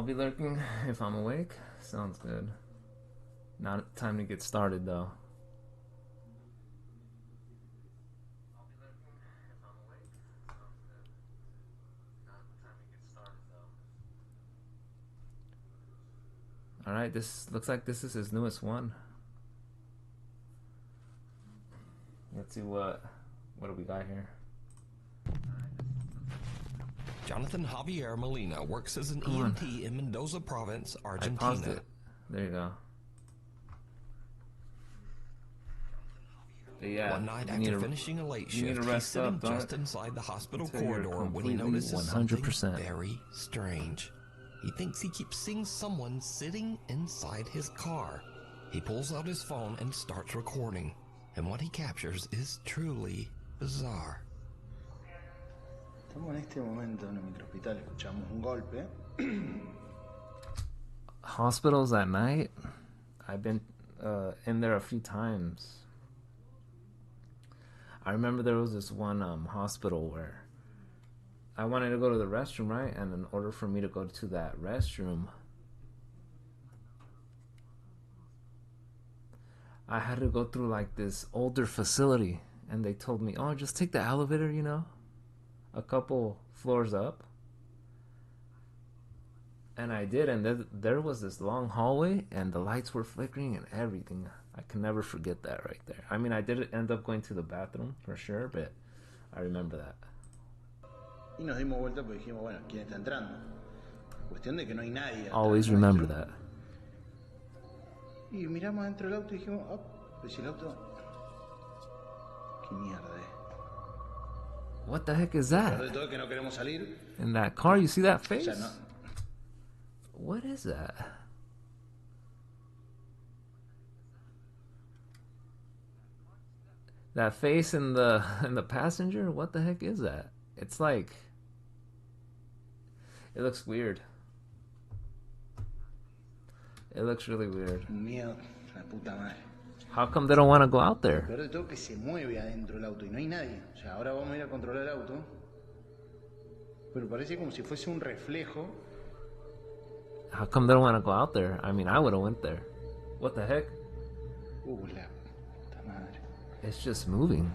I'll be lurking if I'm awake. Sounds good. Not time to get started though. Alright, this looks like this is his newest one. Let's see what do we got here. Jonathan Javier Molina works as an EMT in Mendoza Province, I paused Argentina. it. There you go. But yeah, One night you after need to- finishing a late you need shift, to he's rest sitting up, don't just it? inside the hospital Until you're corridor when he completely notices 100%. something very strange. He thinks he keeps seeing someone sitting inside his car. He pulls out his phone and starts recording, and what he captures is truly bizarre. Estamos en este momento en el microhospital, escuchamos un golpe. Hospitals at night. I've been in there a few times. I remember there was this one hospital where I wanted to go to the restroom, right? And in order for me to go to that restroom, I had to go through like this older facility, and they told me, "Oh, just take the elevator, you know, a couple floors up." And I did, and there was this long hallway, and the lights were flickering and everything. I can never forget that right there. I mean, I did end up going to the bathroom for sure, but I remember that. Y nos dimos vuelta porque dijimos, bueno, ¿quién está entrando? Cuestión de que no hay nadie atrás Always nuestro. remember that. Y miramos adentro del auto y dijimos, oh, pues si el auto... ¿Qué mierda es? What the heck is Lo peor that? de todo es que no queremos salir. In that car, you see that O face? sea, no... What is that? That face in the passenger? What the heck is that? It's like it looks weird. It looks really weird. Un miedo, la puta madre. How come they don't want to go out Lo there? peor de todo es que se mueve adentro del auto y no hay nadie. O sea, ahora vamos a ir a controlar el auto. Pero parece como si fuese un reflejo. How come they don't want to go out there? I mean, I would have went there. What the heck? La puta madre. It's just moving.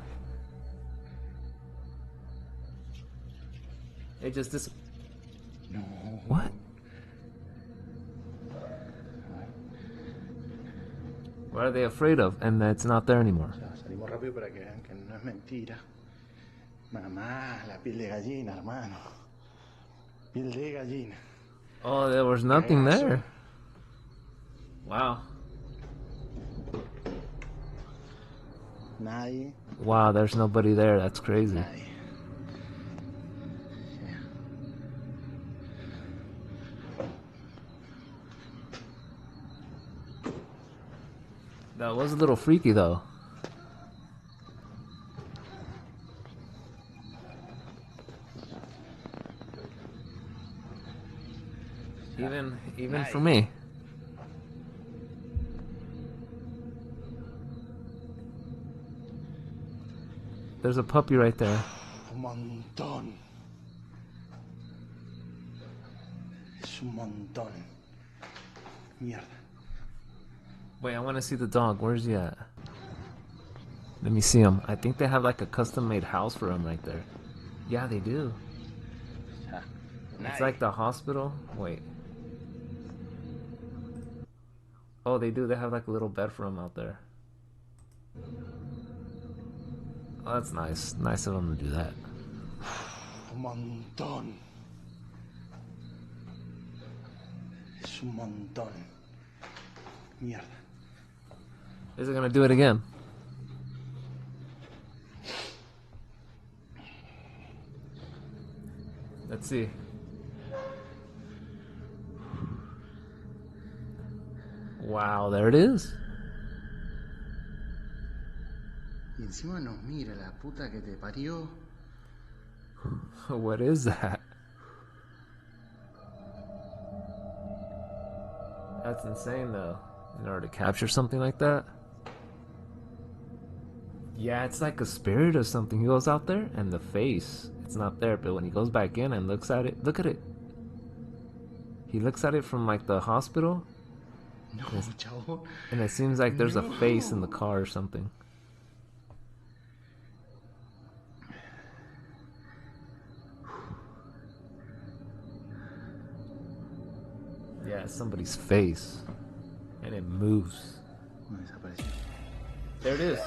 It just dis. No. What? What are they afraid of? And it's not there anymore. O sea, salimos rápido para que vean que no es mentira. Mamá, la piel de gallina, hermano. Piel de gallina. Oh, there was nothing there. Wow. Nadie. Wow, there's nobody there. That's crazy. Nadie. That was a little freaky though. Even for me. There's a puppy right there. Un montón. Es un montón. Mierda. Wait, I want to see the dog. Where's he at? Let me see him. I think they have like a custom-made house for him right there. Yeah, they do. It's like the hospital. Wait. Oh, they do. They have like a little bed for him out there. Oh, that's nice. Nice of them to do that. Un montón. Es un montón. Mierda. Is it gonna do it again? Let's see. Wow, there it is. Y encima nos mira la puta que te parió. What is that? That's insane though. In order to capture something like that. Yeah, it's like a spirit or something. He goes out there and the face, it's not there, but when he goes back in and looks at it, look at it. he looks at it from like the hospital, No, chavo. and it seems like there's a face in the car or something. Yeah, it's somebody's face, and it moves. No desapareció. There it is.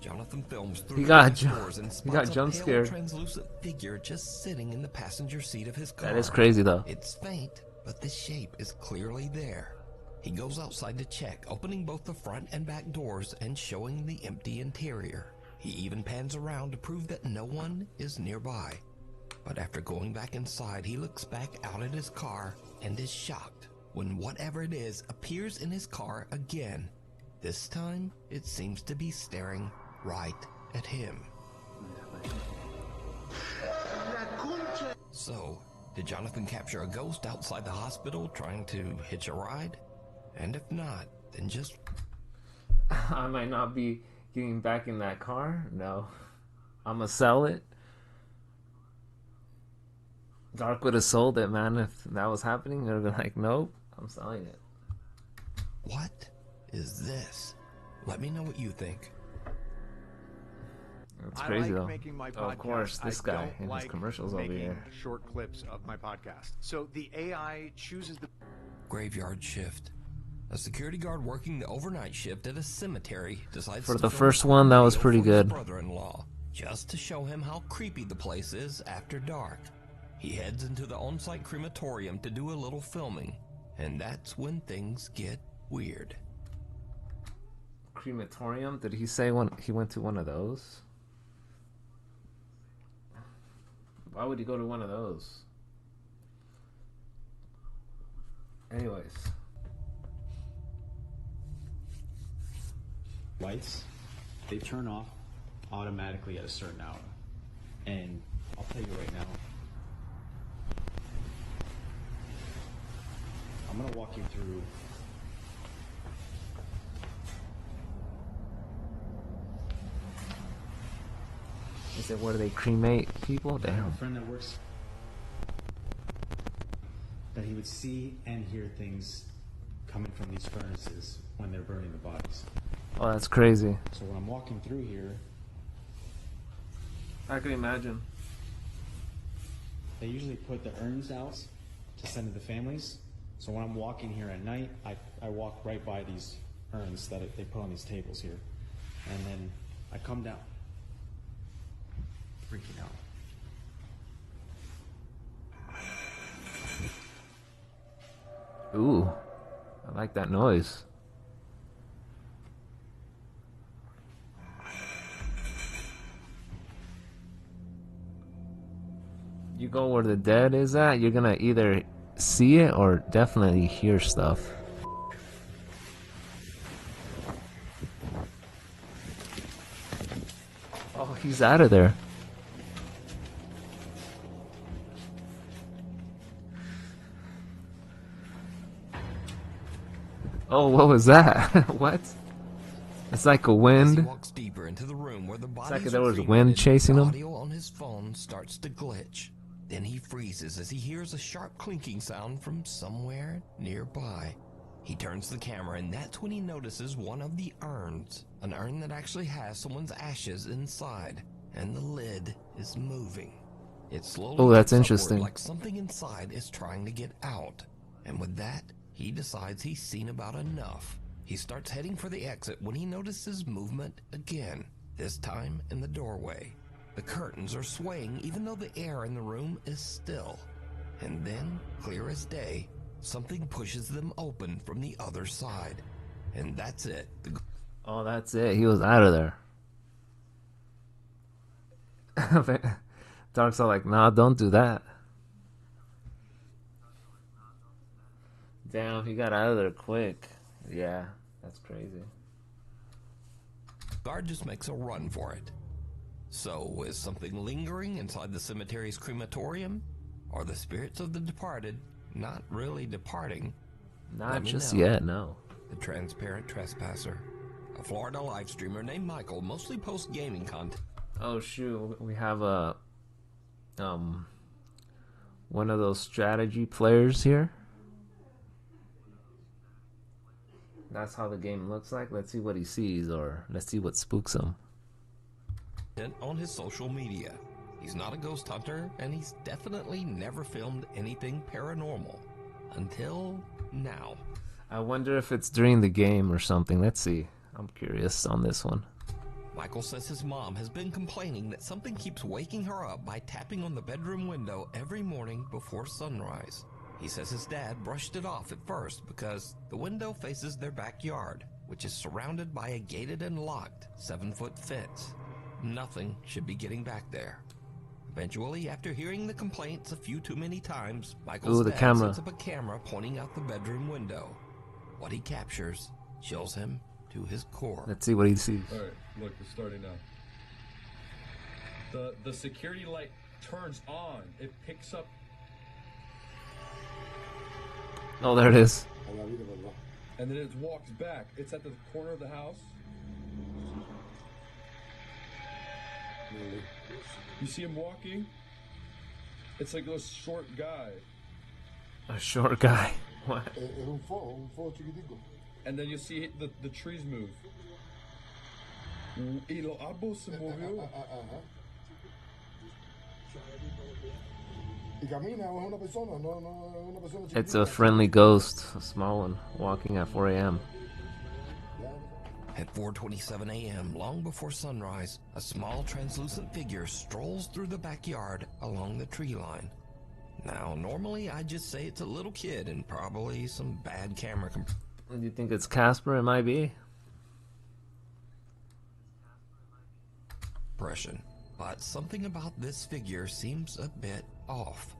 Jonathan films through He got the doors and he got spots a jump pale, scared. translucent figure just sitting in the passenger seat of his car. That is crazy though. It's faint, but the shape is clearly there. He goes outside to check, opening both the front and back doors and showing the empty interior. He even pans around to prove that no one is nearby. But after going back inside, he looks back out at his car and is shocked when whatever it is appears in his car again. This time, it seems to be staring right at him. So, did Jonathan capture a ghost outside the hospital trying to hitch a ride? And if not, then just... I might not be getting back in that car. No. I'm gonna sell it. Dark would have sold it, man. If that was happening, it would have been like, nope, I'm selling it. What is this? Let me know what you think. It's crazy I like though. making my Oh, of course, podcast. this I guy don't and his like commercials over making here. short clips of my podcast. So the AI chooses the Graveyard shift. A security guard working the overnight shift at a cemetery decides For to the film first a one, that was video pretty for his good. brother-in-law, just to show him how creepy the place is after dark. He heads into the on-site crematorium to do a little filming, and that's when things get weird. Crematorium? Did he say he went to one of those? Why would he go to one of those? Anyways. Lights, they turn off automatically at a certain hour. And I'll tell you right now, I'm gonna walk you through. Is it where they cremate people? I have Damn. a friend that works, that he would see and hear things coming from these furnaces when they're burning the bodies. Oh, that's crazy. So when I'm walking through here, I can imagine. they usually put the urns out to send to the families. So when I'm walking here at night, I walk right by these urns that they put on these tables here. And then I come down, freaking out. Ooh. I like that noise. You go where the dead is at, you're gonna either see it or definitely hear stuff. Oh, he's out of there. Oh, what was that? What? It's like a As he wind. walks deeper into the room where the bodies like are there was cremated, wind chasing the him. audio on his phone starts to glitch. Then he freezes as he hears a sharp clinking sound from somewhere nearby. He turns the camera, and that's when he notices one of the urns. An urn that actually has someone's ashes inside, and the lid is moving. It slowly Oh, that's tips upward interesting. like something inside is trying to get out. And with that, he decides he's seen about enough. He starts heading for the exit when he notices movement again, this time in the doorway. The curtains are swaying even though the air in the room is still. And then, clear as day, something pushes them open from the other side. And that's it. Oh, that's it. He was out of there. Dark's all like, nah, don't do that. Damn, he got out of there quick. Yeah, that's crazy. Guard just makes a run for it. So, is something lingering inside the cemetery's crematorium? Are the spirits of the departed not really departing? Not Let me just know. yet, no. The Transparent Trespasser, a Florida live streamer named Michael, mostly posts gaming content. Oh shoot, we have a One of those strategy players here. That's how the game looks like. Let's see what he sees, or let's see what spooks him. On his social media. He's not a ghost hunter, and he's definitely never filmed anything paranormal. Until now. I wonder if it's during the game or something. Let's see. I'm curious on this one. Michael says his mom has been complaining that something keeps waking her up by tapping on the bedroom window every morning before sunrise. He says his dad brushed it off at first because the window faces their backyard, which is surrounded by a gated and locked 7-foot fence. Nothing should be getting back there. Eventually, after hearing the complaints a few too many times, Michael's dad sets up a camera pointing out the bedroom window. What he captures chills him to his core. Let's see what he sees. All right, look, it's starting now. The security light turns on. It picks up. Oh, there it is. And then it walks back. It's at the corner of the house. You see him walking? It's like a short guy. A short guy. What? And then you see the trees move. Y los árboles se movió. It's a friendly ghost, a small one, walking at 4 a.m. At 4:27 a.m., long before sunrise, a small translucent figure strolls through the backyard along the tree line. Now, normally I'd just say it's a little kid and probably some bad camera Do you think it's Casper? It might be. compression. But something about this figure seems a bit off.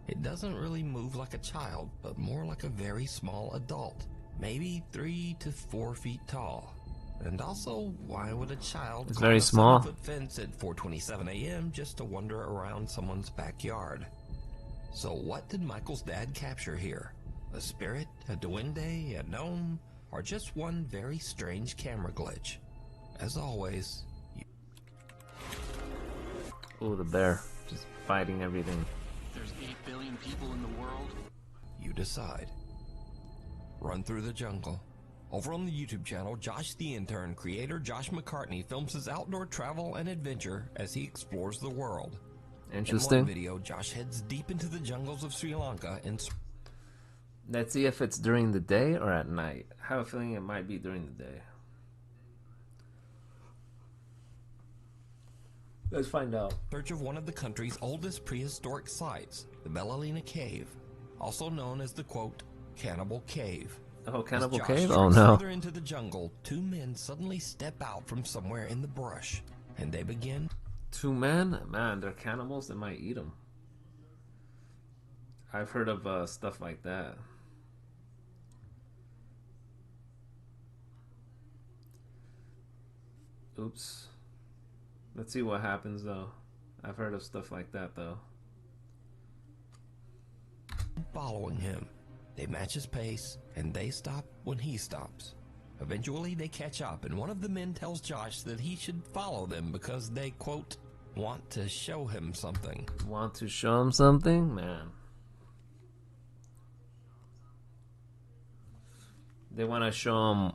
It doesn't really move like a child, but more like a very small adult, maybe 3 to 4 feet tall. And also, why would a child It's climb very a small. 7-foot fence at 4:27 a.m. just to wander around someone's backyard? So what did Michael's dad capture here? A spirit, a duende, a gnome, or just one very strange camera glitch? As always, Oh, the bear. Just fighting everything. There's 8 billion people in the world. you decide. Run through the jungle. Over on the YouTube channel, Josh the Intern creator Josh McCartney films his outdoor travel and adventure as he explores the world. Interesting. In one video, Josh heads deep into the jungles of Sri Lanka and Let's see if it's during the day or at night. I have a feeling it might be during the day. Let's find out. search of one of the country's oldest prehistoric sites, the Belalina Cave, also known as the, quote, Cannibal Cave. Oh, As Cannibal Josh Cave? treks Oh, no. further into the jungle, 2 men suddenly step out from somewhere in the brush, and they begin 2 men? Man, they're cannibals. They might eat them. I've heard of stuff like that. Oops. Let's see what happens, though. I've heard of stuff like that, though. following him. They match his pace, and they stop when he stops. Eventually, they catch up, and one of the men tells Josh that he should follow them because they, quote, want to show him something. Want to show him something? Man. They want to show him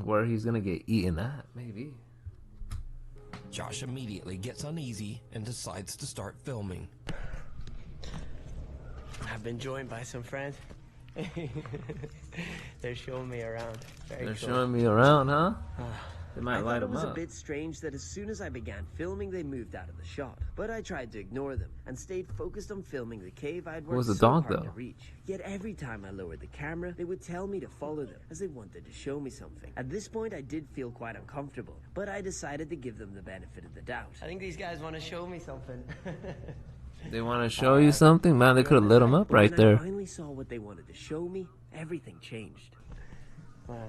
where he's going to get eaten at, maybe. Josh immediately gets uneasy and decides to start filming. I've been joined by some friends. They're showing me around. Very They're cool. showing me around, huh? They I might thought light it him was a up. bit strange that as soon as I began filming, they moved out of the shot. But I tried to ignore them and stayed focused on filming the cave I'd worked was the so dog, hard to though? reach. Yet every time I lowered the camera, they would tell me to follow them, as they wanted to show me something. At this point, I did feel quite uncomfortable, but I decided to give them the benefit of the doubt. I think these guys want to show me something. They want to show you something? Man, they could have lit him up right When I there. finally saw what they wanted to show me, everything changed. Wow.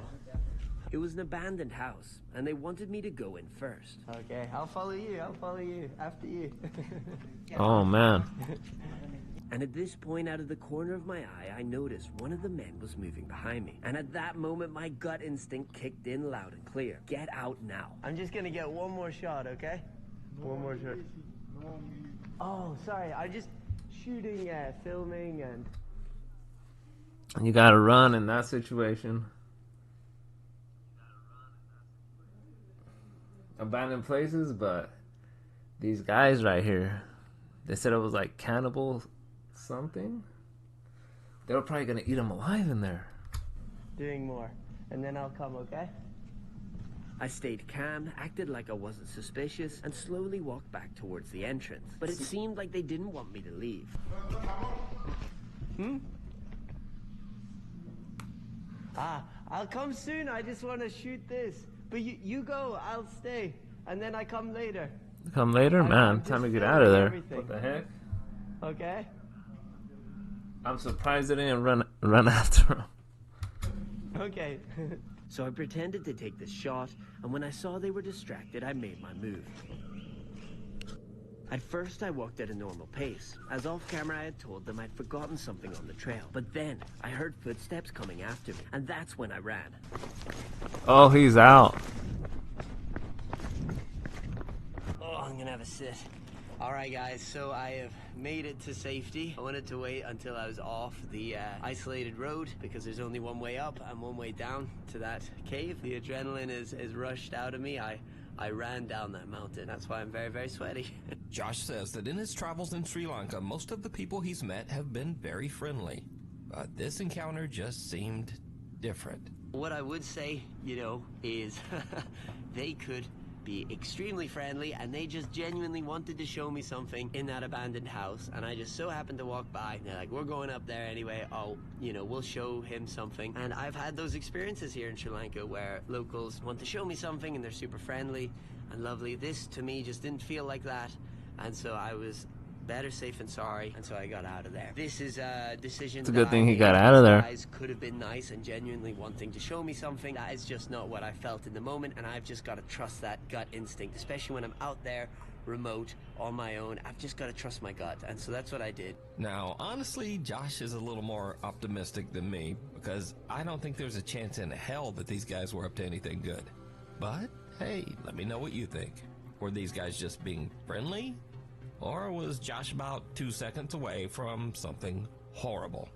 It was an abandoned house, and they wanted me to go in first. Okay, I'll follow you. I'll follow you. After you. Oh, man. And at this point, out of the corner of my eye, I noticed one of the men was moving behind me. And at that moment, my gut instinct kicked in loud and clear. Get out now. I'm just gonna get one more shot, okay? One more shot. Oh, sorry. I just... Shh. shooting, filming, and You gotta run in that situation. Abandoned places, but these guys right here, they said it was like cannibal something. They were probably gonna eat them alive in there. doing more. And then I'll come, okay? I stayed calm, acted like I wasn't suspicious, and slowly walked back towards the entrance. But it seemed like they didn't want me to leave. I'll come soon. I just want to shoot this. But you go, I'll stay. And then I come later. Come later? Man, time to get out of there. What the heck? Okay? I'm surprised they didn't run after him. Okay. So I pretended to take the shot, and when I saw they were distracted, I made my move. At first, I walked at a normal pace, as off camera I had told them I'd forgotten something on the trail. But then, I heard footsteps coming after me, and that's when I ran. Oh, he's out. Oh, I'm gonna have a sit. Alright guys, so I have made it to safety. I wanted to wait until I was off the isolated road because there's only one way up and one way down to that cave. The adrenaline is rushed out of me. I ran down that mountain. That's why I'm very, very sweaty. Josh says that in his travels in Sri Lanka, most of the people he's met have been very friendly. But this encounter just seemed different. What I would say, is they could be extremely friendly, and they just genuinely wanted to show me something in that abandoned house, and I just so happened to walk by, and they're like, we're going up there anyway, we'll show him something. And I've had those experiences here in Sri Lanka where locals want to show me something and they're super friendly and lovely. This to me just didn't feel like that, and so I was better safe than sorry, and so I got out of there. This is a decision. It's a good thing he got out of there. Guys could have been nice and genuinely wanting to show me something. That is just not what I felt in the moment, and I've just got to trust that gut instinct, especially when I'm out there, remote, on my own. I've just got to trust my gut, and so that's what I did. Now, honestly, Josh is a little more optimistic than me because I don't think there's a chance in hell that these guys were up to anything good. But, hey, let me know what you think. Were these guys just being friendly? Or was Josh about 2 seconds away from something horrible?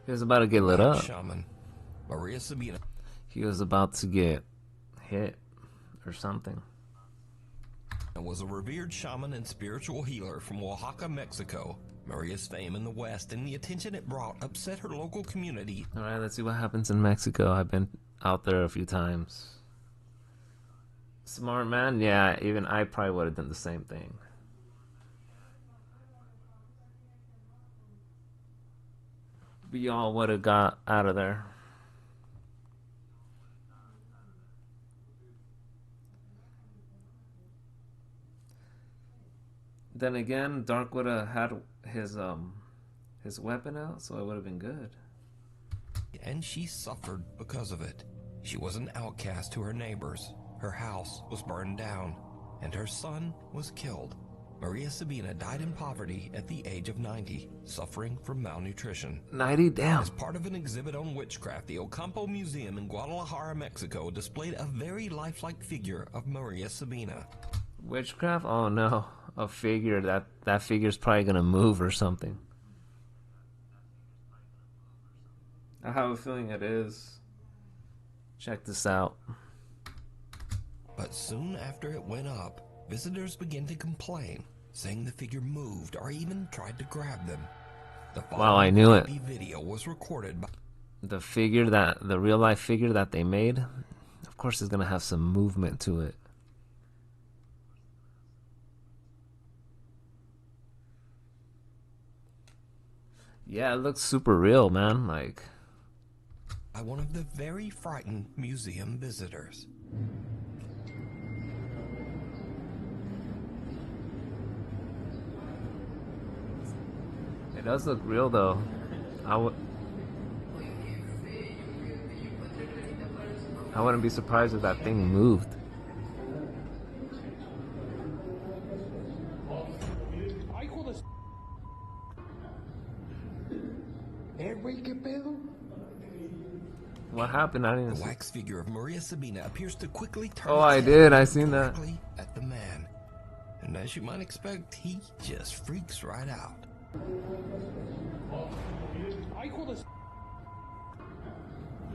He was about to get lit up. Shaman Maria Sabina. He was about to get hit or something. And was a revered shaman and spiritual healer from Oaxaca, Mexico. Maria's fame in the West and the attention it brought upset her local community. All right, let's see what happens in Mexico. I've been out there a few times. Smart man? Yeah, even I probably would have done the same thing. We all would have got out of there. Then again, Dark would have had his weapon out, so it would have been good. And she suffered because of it. She was an outcast to her neighbors. Her house was burned down, and her son was killed. Maria Sabina died in poverty at the age of 90, suffering from malnutrition. 90 down. As part of an exhibit on witchcraft, the Ocampo Museum in Guadalajara, Mexico displayed a very lifelike figure of Maria Sabina. Witchcraft? Oh no. A figure. That figure's probably gonna move or something. I have a feeling it is. Check this out. But soon after it went up, visitors began to complain, saying the figure moved or even tried to grab them. Wow, I knew it. Video was recorded by The real life figure that they made, of course, is gonna have some movement to it. Yeah, it looks super real, man. Like, by one of the very frightened museum visitors. it does look real, though. I wouldn't be surprised if that thing moved. What happened? I didn't The see. wax figure of Maria Sabina appears to quickly turn Oh, its I head did. I seen that. directly at the man. And as you might expect, he just freaks right out.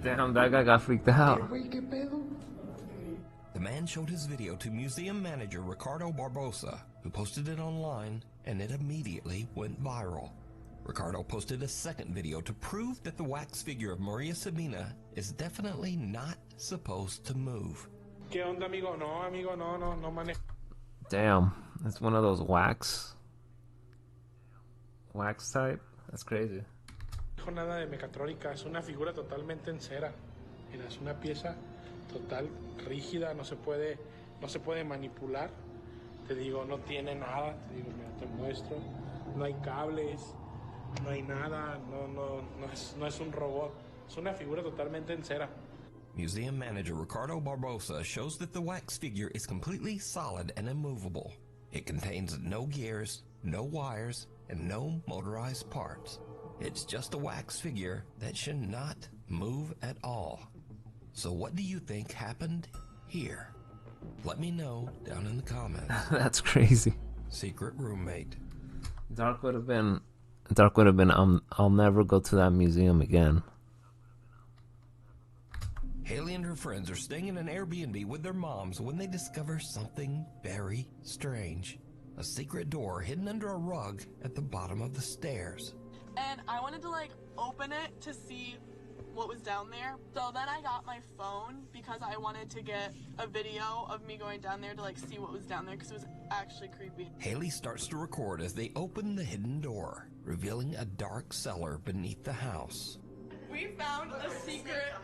Damn, that guy got freaked out. The man showed his video to museum manager Ricardo Barbosa, who posted it online, and it immediately went viral. Ricardo posted a second video to prove that the wax figure of Maria Sabina is definitely not supposed to move. ¿Qué onda, amigo? No manejo. Damn, it's one of those wax type. That's crazy. Nada de mecatrónica, es una figura totalmente en cera. Mira, es una pieza total rígida, no se puede manipular. Te digo, no tiene nada. Te digo, mira, te muestro. No hay cables, no hay nada, no es un robot. Es una figura totalmente en cera. Museum manager Ricardo Barbosa shows that the wax figure is completely solid and immovable. It contains no gears, no wires, and no motorized parts. It's just a wax figure that should not move at all. So what do you think happened here? Let me know down in the comments. That's crazy. Secret roommate. Dark would have been I'll never go to that museum again. Haley and her friends are staying in an Airbnb with their moms when they discover something very strange. A secret door hidden under a rug at the bottom of the stairs. And I wanted to open it to see what was down there. So then I got my phone because I wanted to get a video of me going down there to see what was down there because it was actually creepy. Haley starts to record as they open the hidden door, revealing a dark cellar beneath the house. We found a secret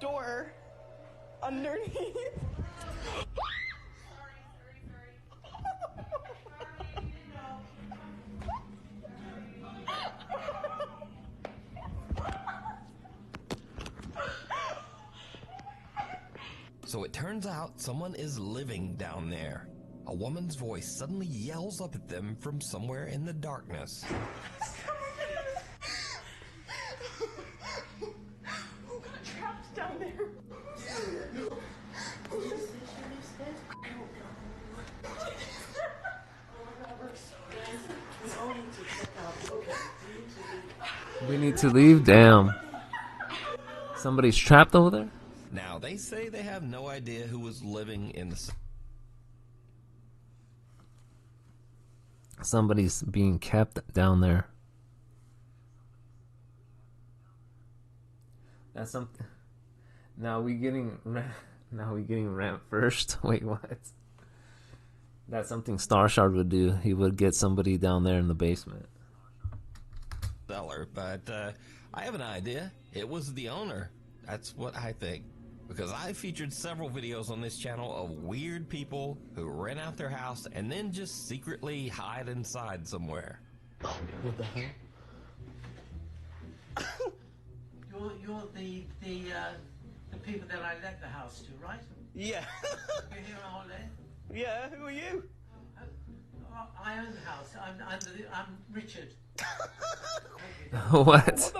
door underneath. So it turns out someone is living down there. A woman's voice suddenly yells up at them from somewhere in the darkness. Who got trapped down there? We need to leave? Damn. Somebody's trapped over there? Now, they say they have no idea who was living in the... Somebody's being kept down there. That's something. Now we getting rent first. Wait, what? That's something Starshard would do. He would get somebody down there in the basement. Cellar, but I have an idea. It was the owner. That's what I think. Because I featured several videos on this channel of weird people who rent out their house and then just secretly hide inside somewhere. What the hell? You're the people that I let the house to, right? Yeah. You're here all day? Yeah, who are you? I own the house. I'm Richard. What? It's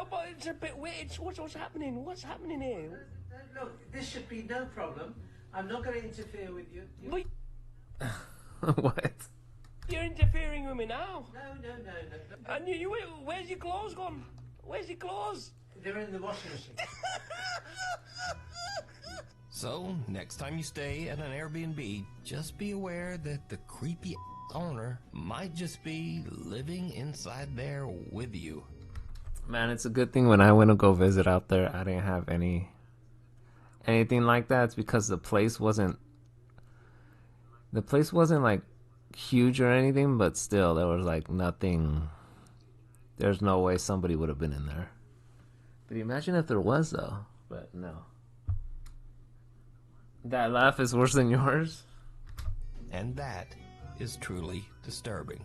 a bit weird. What's happening? What's happening here? Look, this should be no problem. I'm not going to interfere with you. Wait. What? You're interfering with me now. No. And where's your clothes gone? Where's your clothes? They're in the washing machine. So, next time you stay at an Airbnb, just be aware that the creepy owner might just be living inside there with you. Man, it's a good thing when I went to go visit out there, I didn't have anything like that. It's because the place wasn't like huge or anything, but still there was like nothing. There's no way somebody would have been in there. But imagine if there was, though. But no. That laugh is worse than yours. And that is truly disturbing.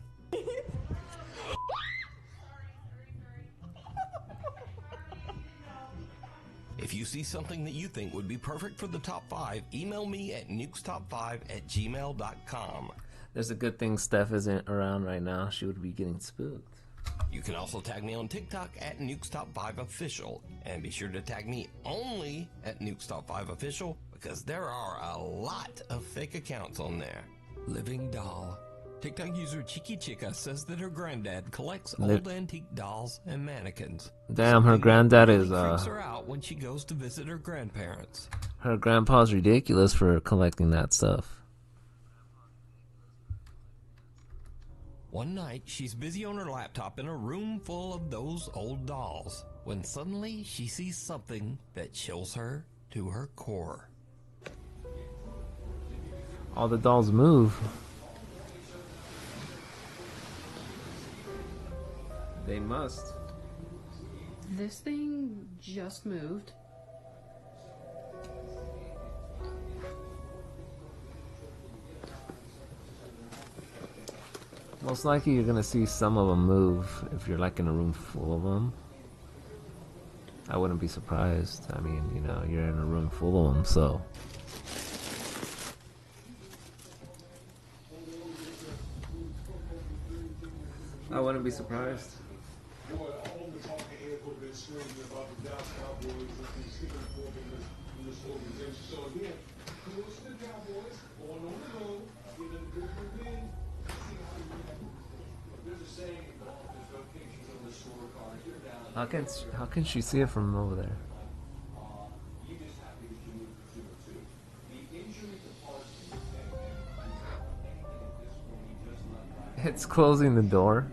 If you see something that you think would be perfect for the top 5, email me at nukestop5@gmail.com. There's a good thing Steph isn't around right now. She would be getting spooked. You can also tag me on TikTok at nukestop5official. And be sure to tag me only at nukestop5official because there are a lot of fake accounts on there. Living doll, TikTok user Chiqui Chica says that her granddad collects old antique dolls and mannequins. Damn, her granddad is Freaks her out when she goes to visit her grandparents. Her grandpa's ridiculous for collecting that stuff. One night, she's busy on her laptop in a room full of those old dolls, when suddenly she sees something that chills her to her core. All the dolls move. They must. This thing just moved. Most likely you're gonna see some of them move if you're like in a room full of them. I wouldn't be surprised. I mean, you know, you're in a room full of them, so. I wouldn't be surprised. How can she see it from over there? It's closing the door.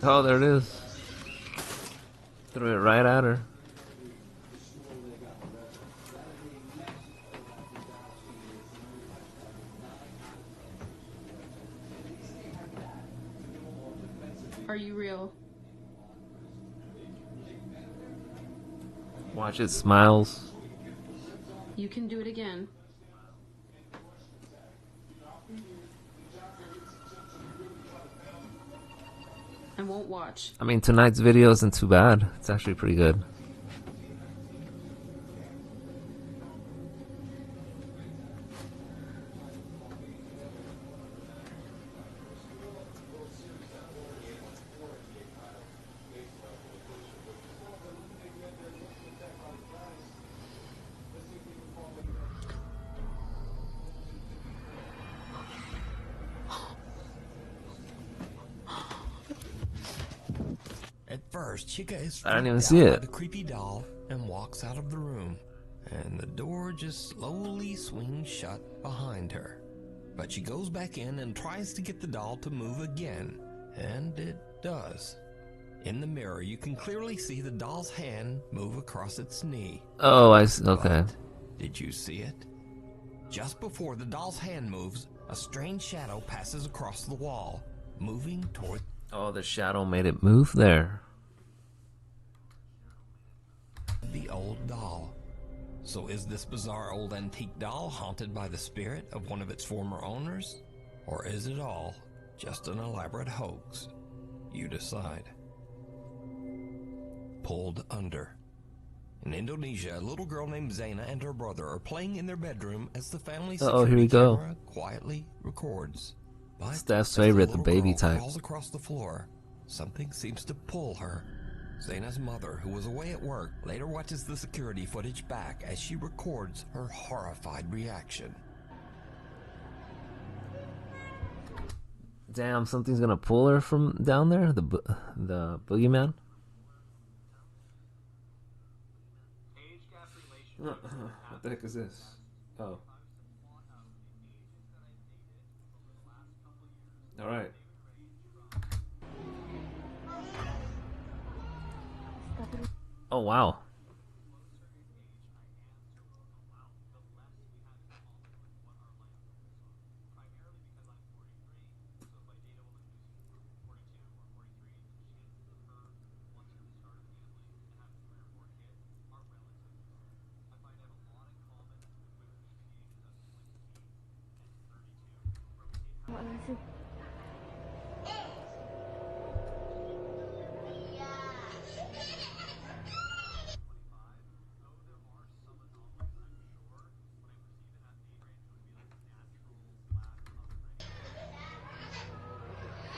Oh, there it is. Threw it right at her. Are you real? Watch it smiles. You can do it again. I won't watch. I mean, tonight's video isn't too bad. It's actually pretty good. At first, Chica is I didn't even freaked see out it. by the creepy doll and walks out of the room, and the door just slowly swings shut behind her. But she goes back in and tries to get the doll to move again, and it does. In the mirror, you can clearly see the doll's hand move across its knee. Oh, I see. Okay. But did you see it? Just before the doll's hand moves, a strange shadow passes across the wall, moving toward Oh, the shadow made it move there. the old doll. So is this bizarre old antique doll haunted by the spirit of one of its former owners? Or is it all just an elaborate hoax? You decide. Pulled under. In Indonesia, a little girl named Zaina and her brother are playing in their bedroom as the family Uh-oh, here we go. camera quietly records. But Steph's as the favorite, the little baby girl type. crawls across the floor, something seems to pull her. Zaina's mother, who was away at work, later watches the security footage back as she records her horrified reaction. Damn, something's gonna pull her from down there. The boogeyman. What the heck is this? Oh. All right. Oh wow.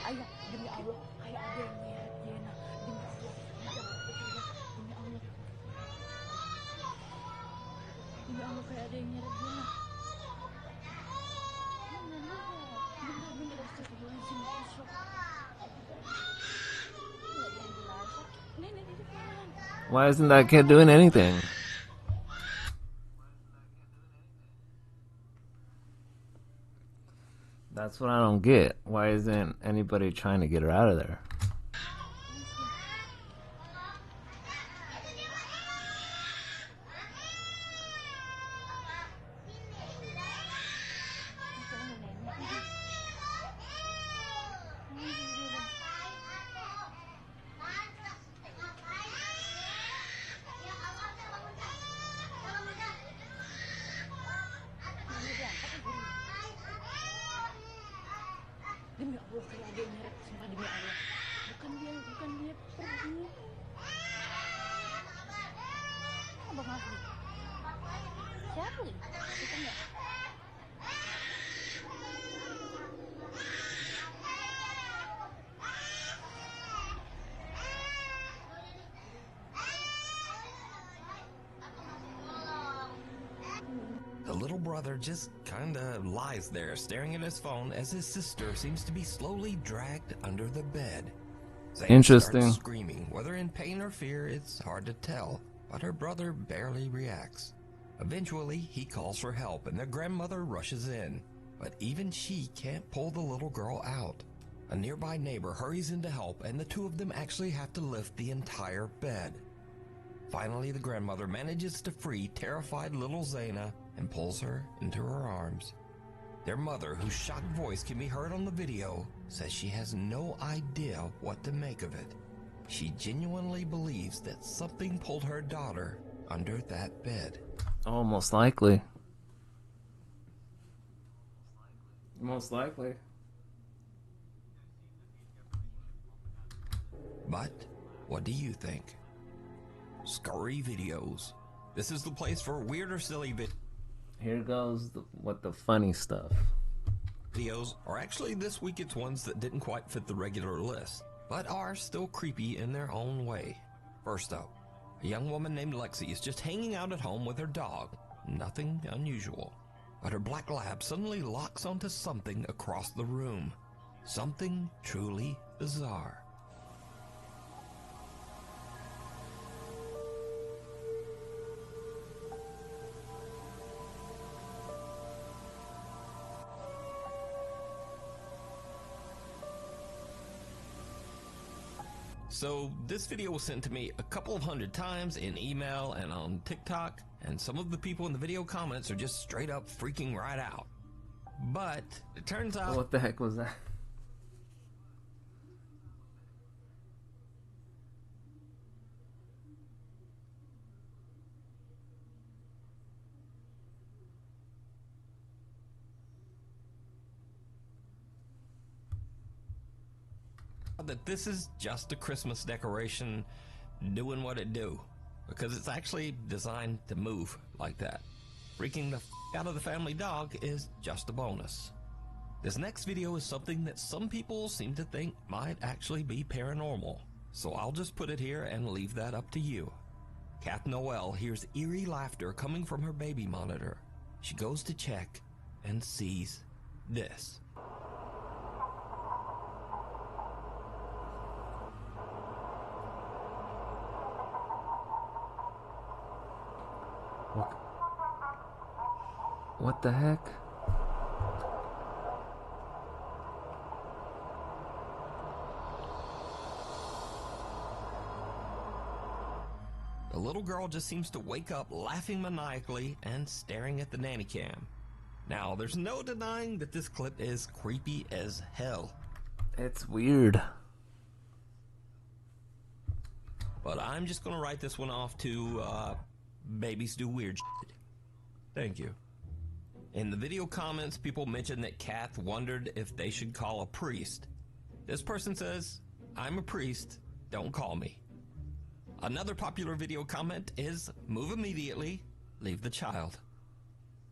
Ayah, demi Allah, ayah ada yang nyeret Jena. Demi Allah, demi Allah. Demi Allah kayak ada yang nyeret Jena. Bener, astagfirullahaladzim, Yusuf. Why isn't that kid doing anything? That's what I don't get. Why isn't anybody trying to get her out of there? Demi Allah kayak ada yang nyeret, sumpah demi Allah. Bukan dia pergi. Abang Asli. Siapa nih? Kita enggak. The little brother just kinda lies there, staring at his phone as his sister seems to be slowly dragged under the bed. Zane Interesting. starts screaming, whether in pain or fear, it's hard to tell, but her brother barely reacts. Eventually, he calls for help and their grandmother rushes in, but even she can't pull the little girl out. A nearby neighbor hurries in to help, and the two of them actually have to lift the entire bed. Finally, the grandmother manages to free terrified little Zaina and pulls her into her arms. Their mother, whose shocked voice can be heard on the video, says she has no idea what to make of it. She genuinely believes that something pulled her daughter under that bed. Oh, most likely. Most likely. But what do you think? Scurry Videos. This is the place for weird or silly Here goes what the funny stuff. videos, or actually this week it's ones that didn't quite fit the regular list, but are still creepy in their own way. First up, a young woman named Lexi is just hanging out at home with her dog. Nothing unusual. But her black lab suddenly locks onto something across the room. Something truly bizarre. So this video was sent to me a couple of hundred times in email and on TikTok, and some of the people in the video comments are just straight up freaking right out. But it turns out... What the heck was that? that this is just a Christmas decoration doing what it do, because it's actually designed to move like that. Freaking the out of the family dog is just a bonus. This next video is something that some people seem to think might actually be paranormal, so I'll just put it here and leave that up to you. Kath Noel hears eerie laughter coming from her baby monitor. She goes to check and sees this. What the heck? The little girl just seems to wake up laughing maniacally and staring at the nanny cam. Now, there's no denying that this clip is creepy as hell. It's weird. But I'm just gonna write this one off to, babies do weird shit. Thank you. In the video comments, people mentioned that Kath wondered if they should call a priest. This person says, I'm a priest, don't call me. Another popular video comment is, move immediately, leave the child.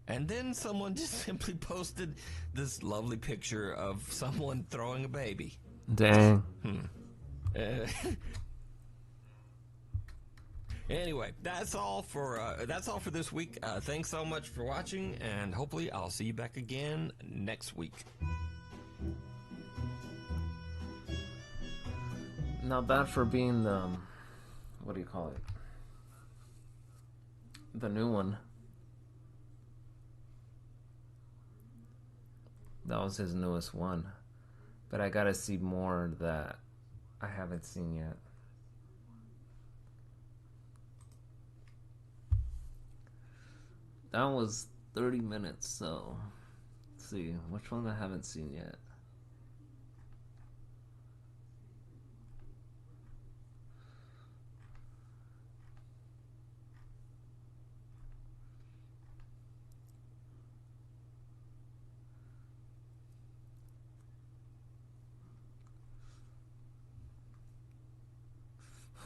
And then someone just simply posted this lovely picture of someone throwing a baby. Dang. Anyway, that's all for this week. Thanks so much for watching, and hopefully I'll see you back again next week. Not bad for being the, what do you call it? The new one. That was his newest one. But I gotta see more that I haven't seen yet. That was 30 minutes, so let's see which one I haven't seen yet.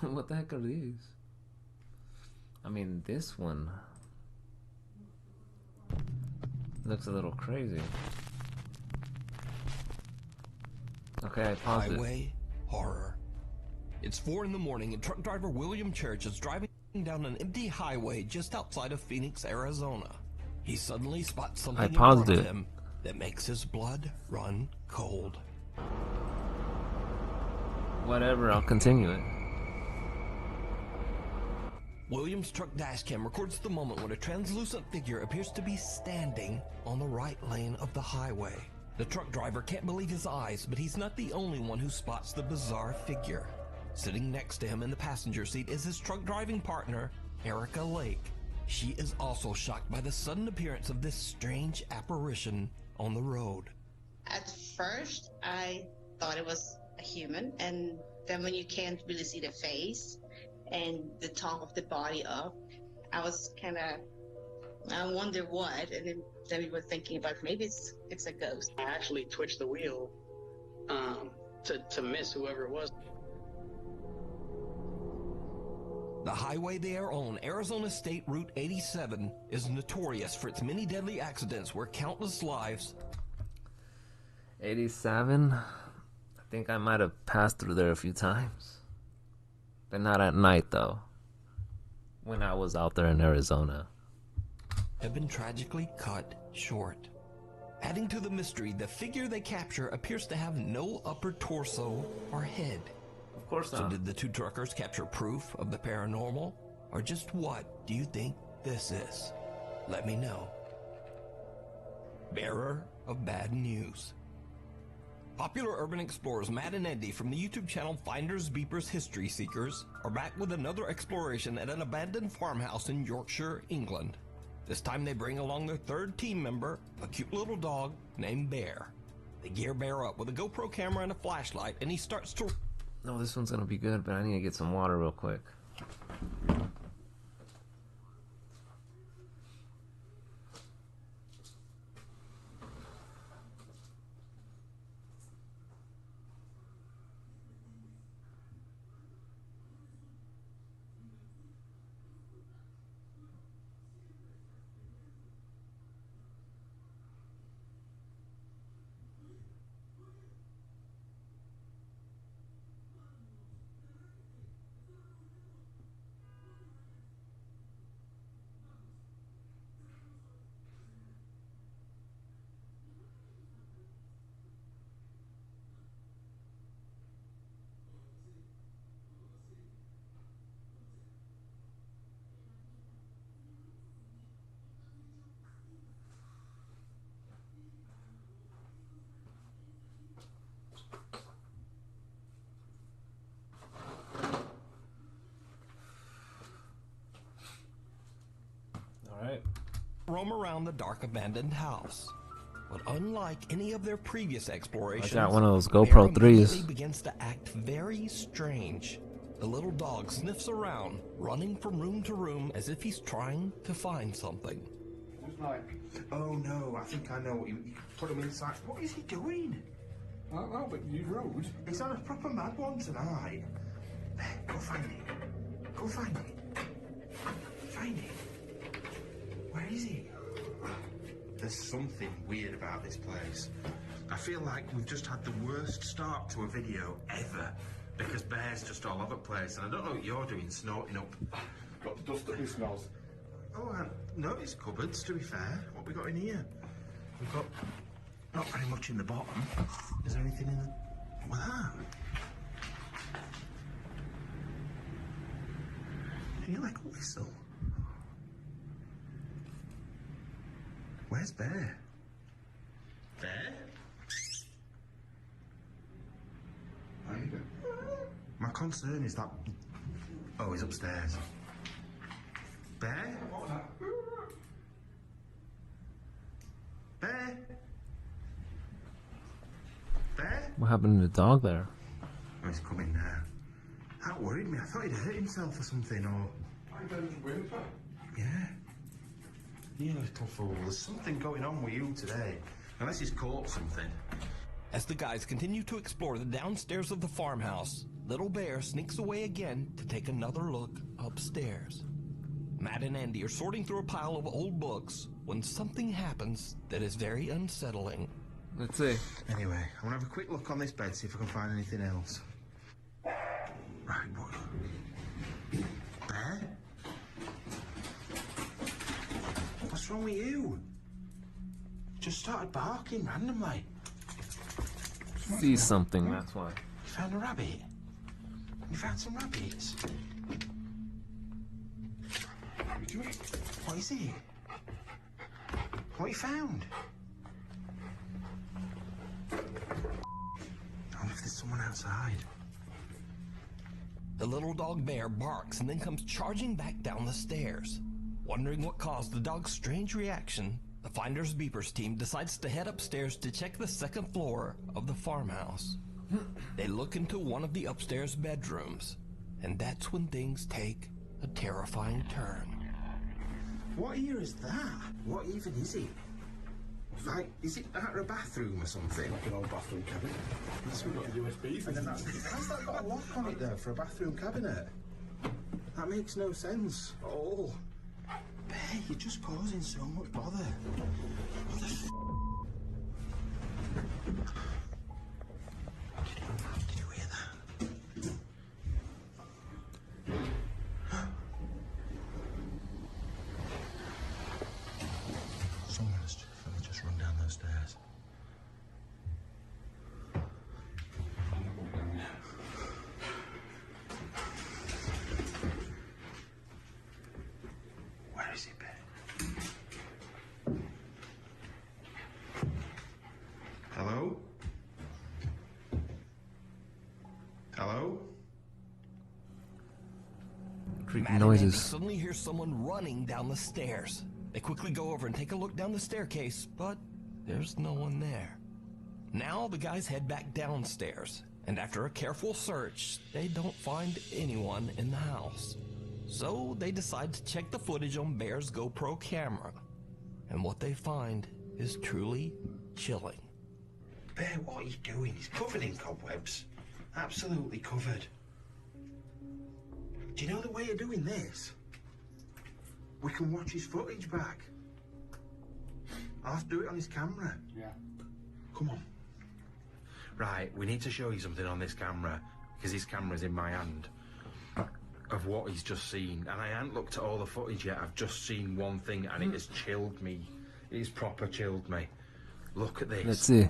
What the heck are these? I mean, this one looks a little crazy. Okay, I paused it. Highway horror. It's 4 in the morning and truck driver William Church is driving down an empty highway just outside of Phoenix, Arizona. He suddenly spots something in front of him that makes his blood run cold. Whatever, I'll continue it. William's truck dashcam records the moment when a translucent figure appears to be standing on the right lane of the highway. The truck driver can't believe his eyes, but he's not the only one who spots the bizarre figure. Sitting next to him in the passenger seat is his truck driving partner, Erica Lake. She is also shocked by the sudden appearance of this strange apparition on the road. At first, I thought it was a human, and then when you can't really see the face and the top of the body up, I was kind of, I wonder what, and then we were thinking about maybe it's a ghost. I actually twitched the wheel to miss whoever it was. The highway they are on, Arizona State Route 87, is notorious for its many deadly accidents where countless lives... 87? I think I might have passed through there a few times. But not at night, though. When I was out there in Arizona. ...have been tragically cut short. Adding to the mystery, the figure they capture appears to have no upper torso or head. Of course not. So did the two truckers capture proof of the paranormal? Or just what do you think this is? Let me know. Bearer of bad news. Popular urban explorers Matt and Andy from the YouTube channel Finders Beepers History Seekers are back with another exploration at an abandoned farmhouse in Yorkshire, England. This time they bring along their third team member, a cute little dog named Bear. They gear Bear up with a GoPro camera and a flashlight, and he starts to... No, this one's gonna be good, but I need to get some water real quick. roam around the dark abandoned house. But unlike any of their previous explorations, I got one of those GoPro 3s. Begins to act very strange. The little dog sniffs around, running from room to room as if he's trying to find something. Like, oh no, I think I know what you put him inside. What is he doing? I don't know, but you rude. He's on a proper mad one tonight. Go find it. Go find it. Find it. Where is he? There's something weird about this place. I feel like we've just had the worst start to a video ever because Bear's just all over the place, and I don't know what you're doing, snorting up. Got dust up his nose. Oh, I noticed cupboards, to be fair. What we got in here? We've got not very much in the bottom. Is there anything in the... Wow. Can you like a whistle? Where's Bear? Bear? My concern is that... Oh, he's upstairs. Bear? Bear? Bear? What happened to the dog there? Oh, he's coming now. That worried me. I thought he'd hurt himself or something, or... Yeah. You little fool. There's something going on with you today. Unless he's caught something. As the guys continue to explore the downstairs of the farmhouse, Little Bear sneaks away again to take another look upstairs. Matt and Andy are sorting through a pile of old books when something happens that is very unsettling. Let's see. Anyway, I want to have a quick look on this bed, see if I can find anything else. Right, what? Bear? What's wrong with you? Just started barking randomly. See something, that's why. You found a rabbit? You found some rabbits? What is it? What you found? I wonder if there's someone outside. The little dog Bear barks and then comes charging back down the stairs. Wondering what caused the dog's strange reaction, the Finders Beepers team decides to head upstairs to check the second floor of the farmhouse. They look into one of the upstairs bedrooms, and that's when things take a terrifying turn. What ear is that? What even is it? Like, is it out of a bathroom or something? Like an old bathroom cabinet. That's what the USB. And then how's that got a lock on it there for a bathroom cabinet? That makes no sense at all. Bear, you're just causing so much bother. What the f***? Did you hear that? Someone's just run down those stairs. Where is it, Ben? Hello? Hello? Creepy Matt and Andy noises. suddenly hear someone running down the stairs. They quickly go over and take a look down the staircase, but there's no one there. Now the guys head back downstairs, and after a careful search, they don't find anyone in the house. So they decide to check the footage on Bear's GoPro camera, and what they find is truly chilling. Bear, what are you doing? He's covered in cobwebs. Absolutely covered. Do you know the way of doing this? We can watch his footage back. I'll have to do it on his camera. Yeah. Come on. Right, we need to show you something on this camera, because his camera's in my hand, of what he's just seen. And I haven't looked at all the footage yet. I've just seen one thing, and it has chilled me. It has proper chilled me. Look at this. Let's see.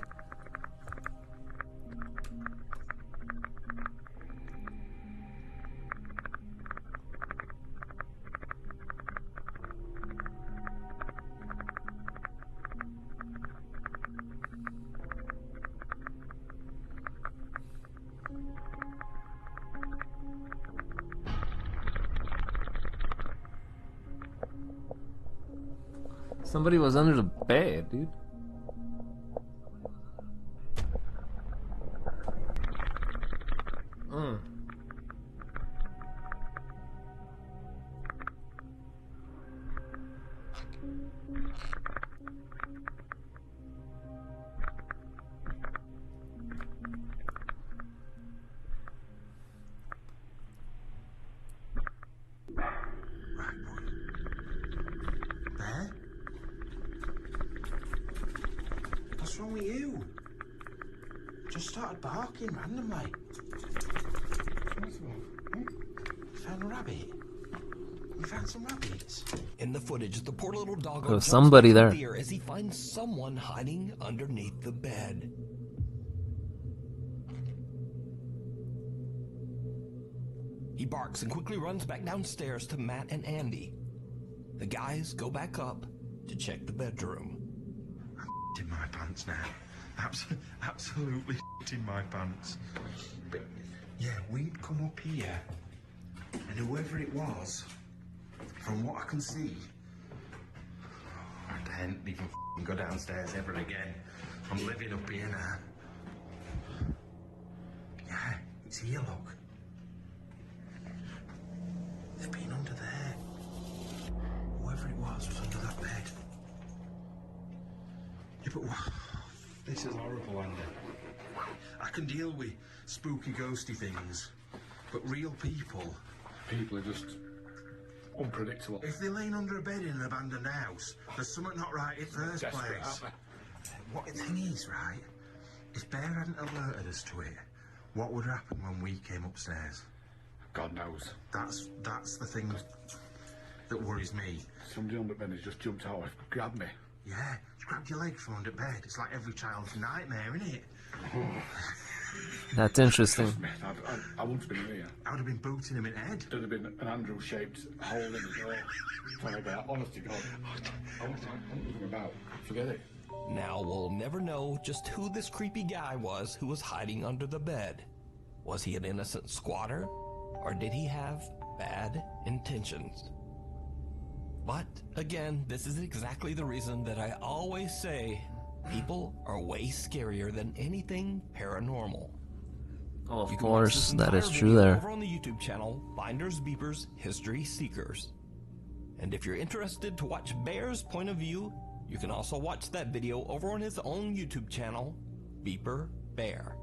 Somebody was under the bed, dude. Bear? What's wrong with you? just started barking randomly. Found a rabbit. We found some rabbits. In the footage, the poor little doggo There's jumps somebody back in there. fear as he finds someone hiding underneath the bed. He barks and quickly runs back downstairs to Matt and Andy. The guys go back up to check the bedroom. I'm in my pants now. Absolutely in my pants. But yeah, we'd come up here, and whoever it was, from what I can see, I can't even go downstairs ever again. I'm living up here now. Yeah, it's here, look. They've been under there. Whoever it was under that bed. Yeah, but this is horrible, Andy. I can deal with spooky, ghosty things, but real people... People are just unpredictable. If they're laying under a bed in an abandoned house, there's something not right in the first Desperate, place. aren't What the thing is, right, if Bear hadn't alerted us to it, what would happen when we came upstairs? God knows. That's the thing that worries me. Somebody under bed has just jumped out and grabbed me. Yeah, you grabbed your leg from under bed. It's like every child's nightmare, isn't it? That's interesting. I wouldn't have been here. I would have been booting him in the head. There'd have been an Andrew-shaped hole in the door. Trying to get out. Honest to God. I wasn't about. Forget it. Now we'll never know just who this creepy guy was who was hiding under the bed. Was he an innocent squatter? Or did he have bad intentions? But again, this is exactly the reason that I always say people are way scarier than anything paranormal. Oh, of You can watch course, this that is entire true video there. Over on the YouTube channel, Finders Beepers History Seekers. And if you're interested to watch Bear's point of view, you can also watch that video over on his own YouTube channel, Beeper Bear.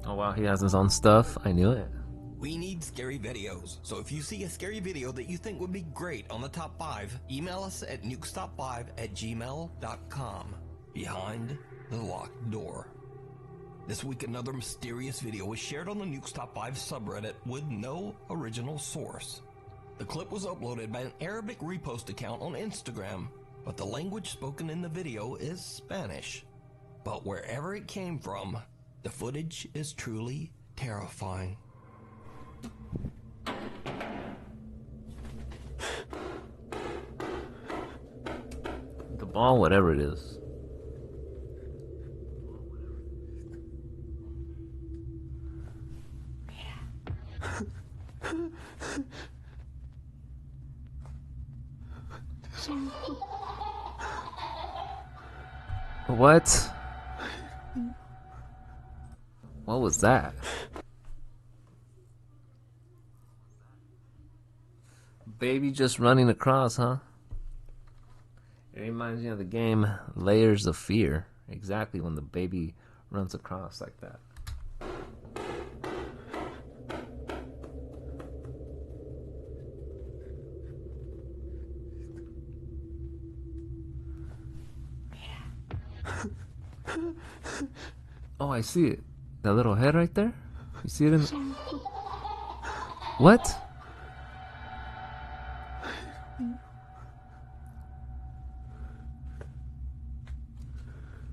Oh wow, he has his own stuff. I knew it. We need scary videos, so if you see a scary video that you think would be great on the top 5, email us at nukestop5@gmail.com. Behind the locked door. This week, another mysterious video was shared on the Nukes Top 5 subreddit with no original source. The clip was uploaded by an Arabic repost account on Instagram, but the language spoken in the video is Spanish. But wherever it came from, the footage is truly terrifying. The ball, whatever it is. What? What was that? Baby just running across, huh? It reminds me of the game Layers of Fear. Exactly when the baby runs across like that. Oh, I see it. That little head right there? You see it in... What?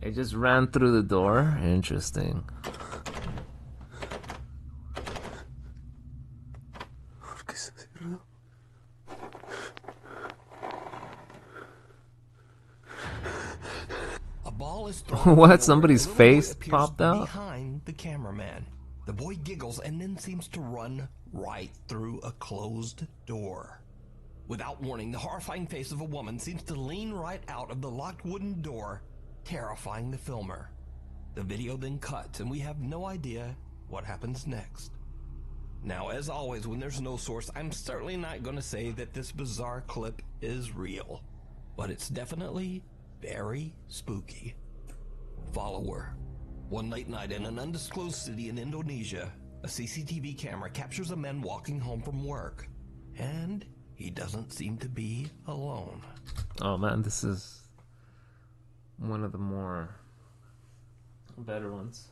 It just ran through the door? Interesting. A ball is thrown. What? Somebody's and a little boy face appears popped out? behind the cameraman. The boy giggles and then seems to run right through a closed door. Without warning, the horrifying face of a woman seems to lean right out of the locked wooden door, terrifying the filmer. The video then cuts and we have no idea what happens next. Now, as always, when there's no source, I'm certainly not going to say that this bizarre clip is real, but it's definitely very spooky. Follower. One late night in an undisclosed city in Indonesia, a CCTV camera captures a man walking home from work, and he doesn't seem to be alone. Oh man, this is one of the more better ones.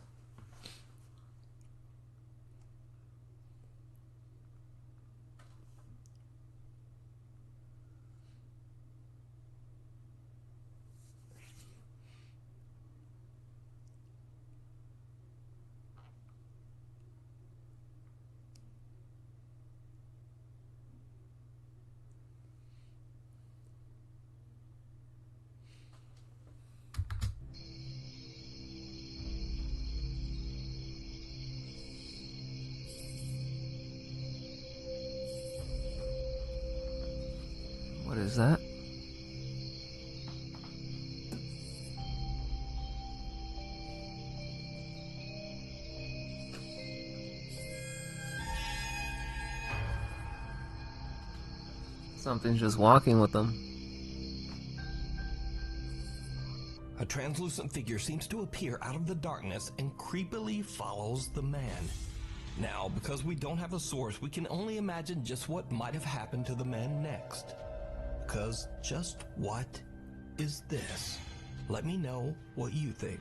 What is that? Something's just walking with them. A translucent figure seems to appear out of the darkness and creepily follows the man. Now, because we don't have a source, we can only imagine just what might have happened to the man next. Because just what is this? Let me know what you think.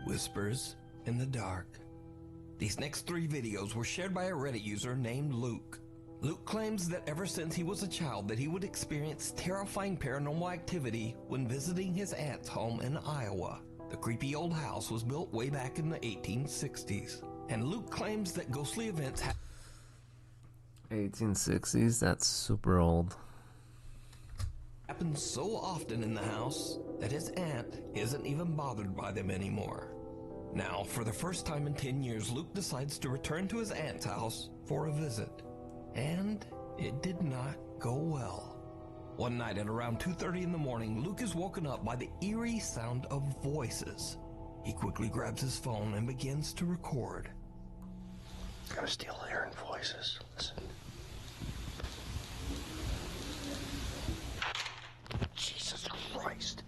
Whispers in the dark. These next 3 videos were shared by a Reddit user named Luke. Luke claims that ever since he was a child that he would experience terrifying paranormal activity when visiting his aunt's home in Iowa. The creepy old house was built way back in the 1860s. And Luke claims that ghostly events 1860s, that's super old. happen so often in the house that his aunt isn't even bothered by them anymore. Now, for the first time in 10 years, Luke decides to return to his aunt's house for a visit. And it did not go well. One night at around 2:30 in the morning, Luke is woken up by the eerie sound of voices. He quickly grabs his phone and begins to record. I'm still hearing voices. Listen. Jesus Christ.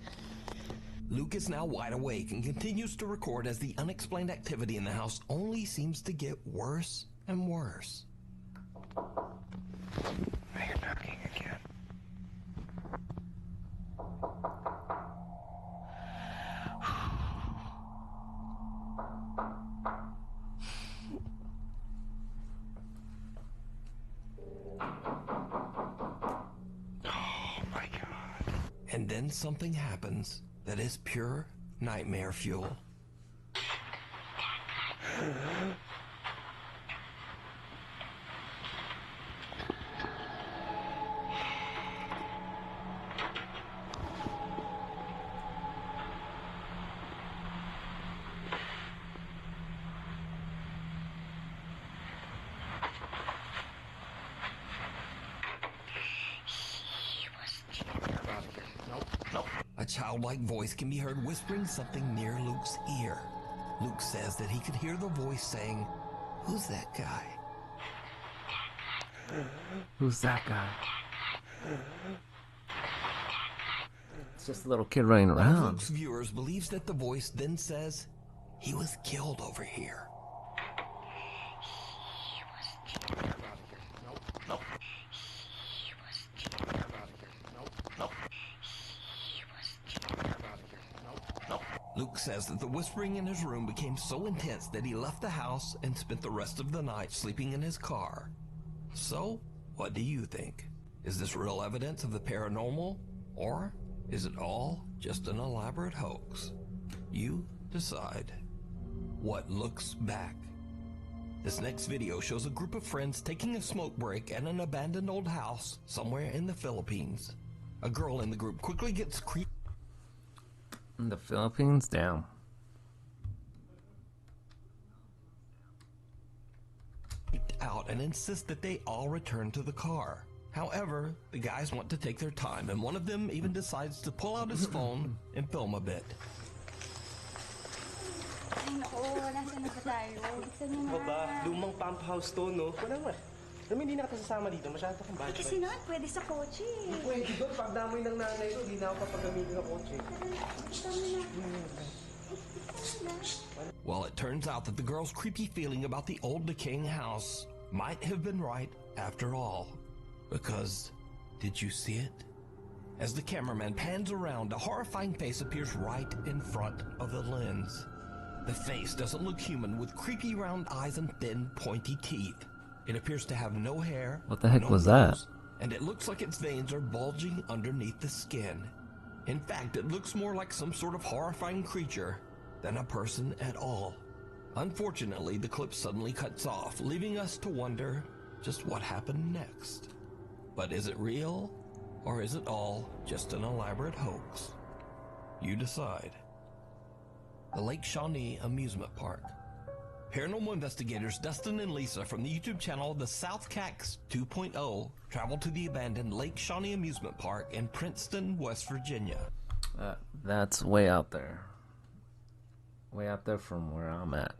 Luke is now wide awake and continues to record as the unexplained activity in the house only seems to get worse and worse. I hear knocking again. Oh my God. And then something happens that is pure nightmare fuel. A childlike voice can be heard whispering something near Luke's ear. Luke says that he could hear the voice saying, "Who's that guy?" Who's that guy? It's just a little kid running One of around. Luke's viewers believes that the voice then says, "He was killed over here." Luke says that the whispering in his room became so intense that he left the house and spent the rest of the night sleeping in his car. So, what do you think? Is this real evidence of the paranormal, or is it all just an elaborate hoax? You decide. What looks back? This next video shows a group of friends taking a smoke break at an abandoned old house somewhere in the Philippines. A girl in the group quickly gets creeped In the Philippines? Damn. out and insist that they all return to the car. However, the guys want to take their time, and one of them even decides to pull out his phone and film a bit. Ay, naku, nasa na ba tayo? Gusto niyo na. Aba, lumang pump house to, no? Wala nga. Alam mo, hindi na kita sasama dito. Masyado kang bad. Kasi naman, pwede sa kotse. Hindi pwede doon. Pag damoy ng nanay ko, hindi na ako papagamitin ng kotse. Well, it turns out that the girl's creepy feeling about the old decaying house might have been right after all. Because, did you see it? As the cameraman pans around, a horrifying face appears right in front of the lens. The face doesn't look human, with creepy round eyes and thin, pointy teeth. It appears to have no hair. What the heck no was nose, that? And it looks like its veins are bulging underneath the skin. In fact, it looks more like some sort of horrifying creature than a person at all. Unfortunately, the clip suddenly cuts off, leaving us to wonder just what happened next. But is it real, or is it all just an elaborate hoax? You decide. The Lake Shawnee Amusement Park. Paranormal investigators Dustin and Lisa from the YouTube channel The South Cax 2.0 traveled to the abandoned Lake Shawnee Amusement Park in Princeton, West Virginia. That's way out there. Way out there from where I'm at.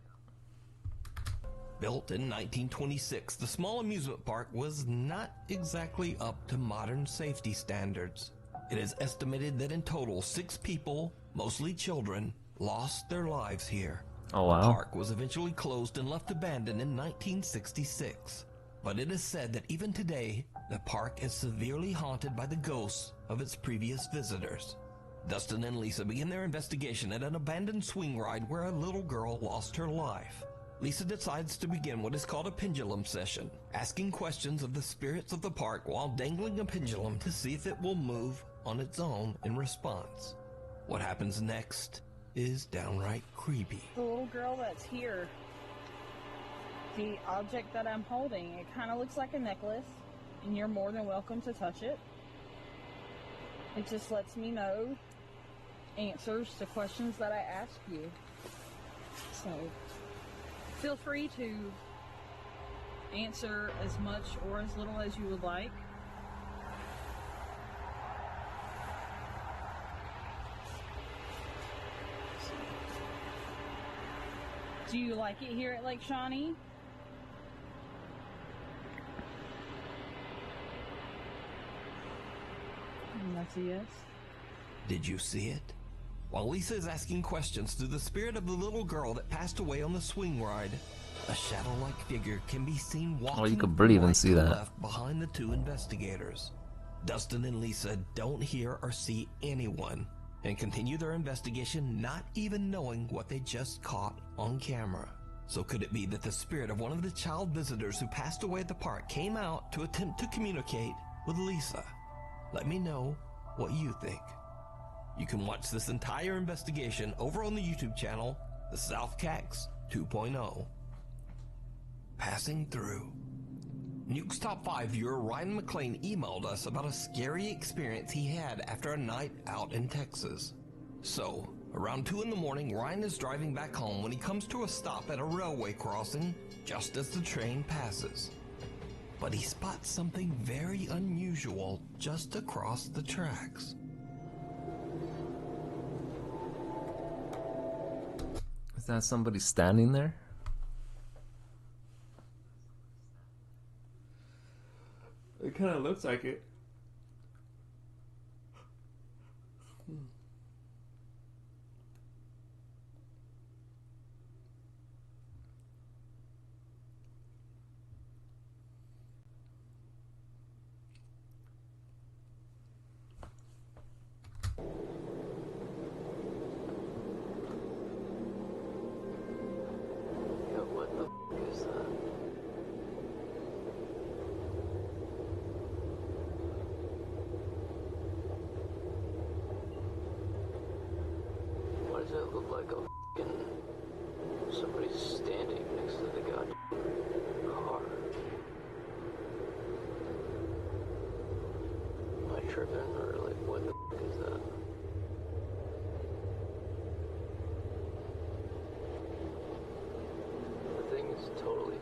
Built in 1926, the small amusement park was not exactly up to modern safety standards. It is estimated that in total 6 people, mostly children, lost their lives here. Oh, wow. The park was eventually closed and left abandoned in 1966. But it is said that even today, the park is severely haunted by the ghosts of its previous visitors. Dustin and Lisa begin their investigation at an abandoned swing ride where a little girl lost her life. Lisa decides to begin what is called a pendulum session, asking questions of the spirits of the park while dangling a pendulum to see if it will move on its own in response. What happens next is downright creepy. The little girl that's here, the object that I'm holding, it kind of looks like a necklace, and you're more than welcome to touch it. It just lets me know answers to questions that I ask you. So feel free to answer as much or as little as you would like. Do you like it here at Lake Shawnee? And that's a yes. Did you see it? While Lisa is asking questions to the spirit of the little girl that passed away on the swing ride, a shadow-like figure can be seen walking Oh, you could barely even right see to that. left behind the 2 investigators. Dustin and Lisa don't hear or see anyone and continue their investigation not even knowing what they just caught on camera. So could it be that the spirit of one of the child visitors who passed away at the park came out to attempt to communicate with Lisa? Let me know what you think. You can watch this entire investigation over on the YouTube channel, The South Cax 2.0. Passing through. Nuke's Top 5 viewer Ryan McLean emailed us about a scary experience he had after a night out in Texas. So, around 2 in the morning, Ryan is driving back home when he comes to a stop at a railway crossing just as the train passes. But he spots something very unusual just across the tracks. Is that somebody standing there? It kind of looks like it. Why does it look like a f***ing somebody's standing next to the goddamn car? Am I tripping or like what the f*** is that? The thing is totally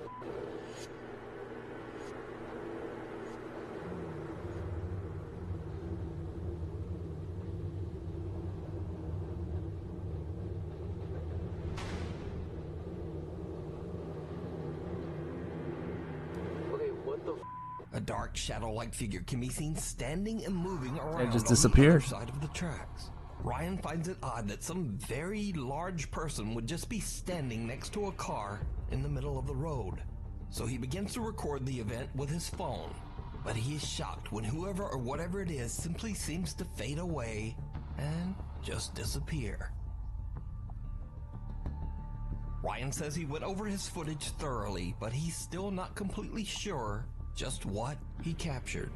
A dark shadow-like figure can be seen standing and moving around just on disappeared. the other side of the tracks. Ryan finds it odd that some very large person would just be standing next to a car in the middle of the road. So he begins to record the event with his phone. But he is shocked when whoever or whatever it is simply seems to fade away and just disappear. Ryan says he went over his footage thoroughly, but he's still not completely sure just what he captured.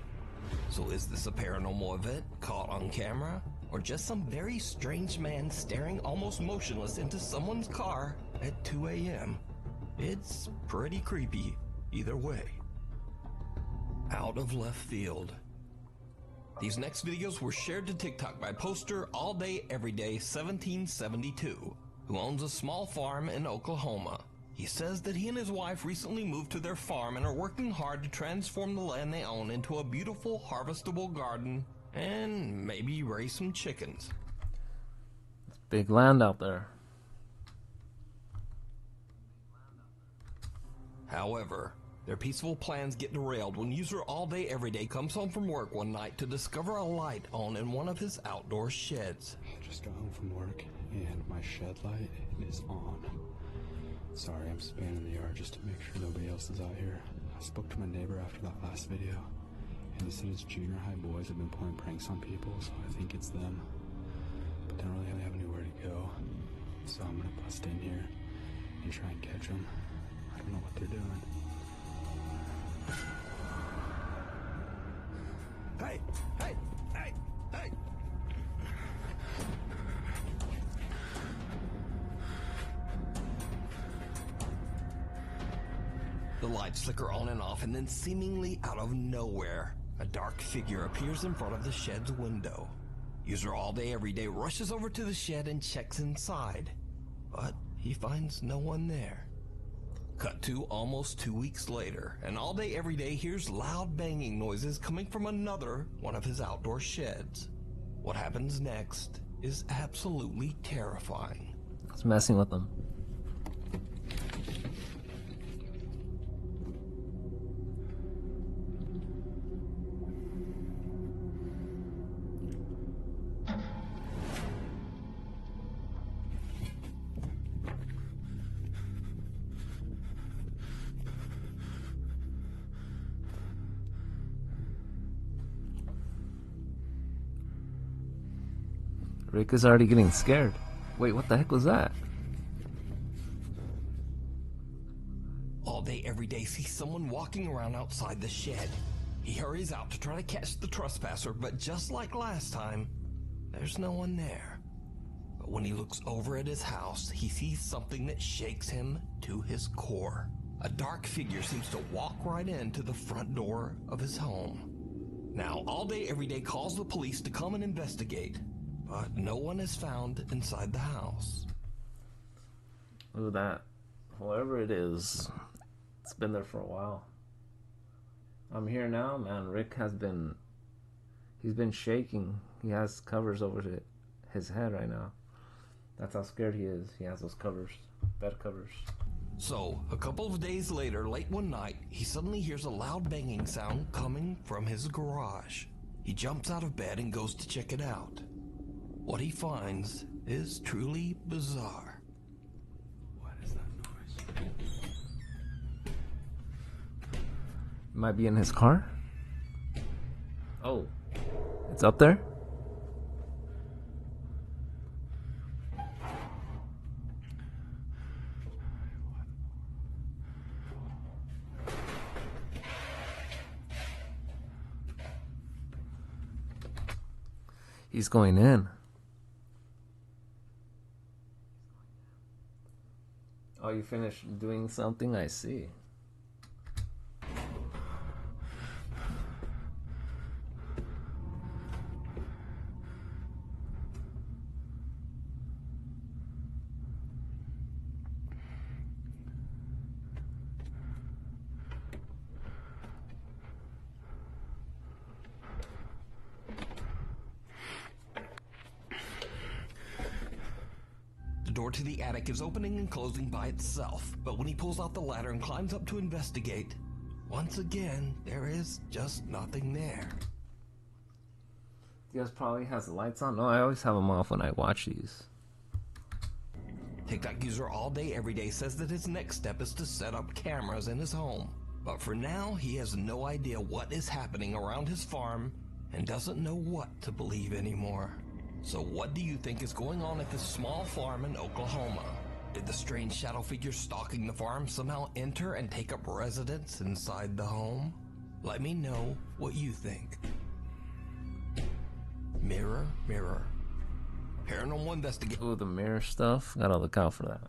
So is this a paranormal event caught on camera? Or just some very strange man staring almost motionless into someone's car at 2 a.m.? It's pretty creepy either way. Out of left field. These next videos were shared to TikTok by poster All Day Everyday 1772, who owns a small farm in Oklahoma. He says that he and his wife recently moved to their farm and are working hard to transform the land they own into a beautiful harvestable garden and maybe raise some chickens. It's big land out there. However, their peaceful plans get derailed when user All Day Everyday comes home from work one night to discover a light on in one of his outdoor sheds. Just got home from work and my shed light is on. Sorry, I'm spanning the yard just to make sure nobody else is out here. I spoke to my neighbor after that last video, and he said his junior high boys have been playing pranks on people, so I think it's them. But don't really have anywhere to go, so I'm gonna bust in here and try and catch them. I don't know what they're doing. Hey! Hey! Hey! Hey! The lights flicker on and off, and then seemingly out of nowhere, a dark figure appears in front of the shed's window. User All Day Everyday rushes over to the shed and checks inside, but he finds no one there. Cut to almost 2 weeks later, and All Day Everyday hears loud banging noises coming from another one of his outdoor sheds. What happens next is absolutely terrifying. It's messing with them. Rick is already getting scared. Wait, what the heck was that? All Day Everyday sees someone walking around outside the shed. He hurries out to try to catch the trespasser, but just like last time, there's no one there. But when he looks over at his house, he sees something that shakes him to his core. A dark figure seems to walk right into the front door of his home. Now, All Day Everyday calls the police to come and investigate, but no one is found inside the house. Ooh, that. Whoever it is, it's been there for a while. I'm here now, man. Rick has been... He's been shaking. He has covers over his head right now. That's how scared he is. He has those covers. Bed covers. So, a couple of days later, late one night, he suddenly hears a loud banging sound coming from his garage. He jumps out of bed and goes to check it out. What he finds is truly bizarre. What is that noise? Might be in his car? Oh. It's up there? He's going in. Oh, you finished doing something? I see. The door to the attic is opening and closing by itself, but when he pulls out the ladder and climbs up to investigate, once again, there is just nothing there. You guys probably has the lights on? No, I always have them off when I watch these. TikTok user All Day Everyday says that his next step is to set up cameras in his home. But for now, he has no idea what is happening around his farm and doesn't know what to believe anymore. So what do you think is going on at this small farm in Oklahoma? Did the strange shadow figure stalking the farm somehow enter and take up residence inside the home? Let me know what you think. Mirror, mirror. Paranormal investigator. Ooh, the mirror stuff. Gotta look out for that.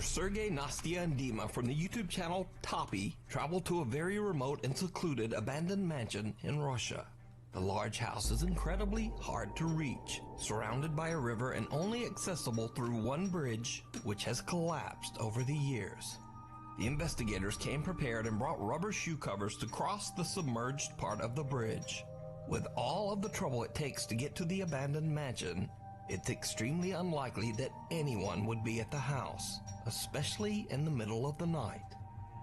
Sergey, Nastia, and Dima from the YouTube channel Toppy traveled to a very remote and secluded abandoned mansion in Russia. The large house is incredibly hard to reach, surrounded by a river and only accessible through one bridge, which has collapsed over the years. The investigators came prepared and brought rubber shoe covers to cross the submerged part of the bridge. With all of the trouble it takes to get to the abandoned mansion, it's extremely unlikely that anyone would be at the house, especially in the middle of the night.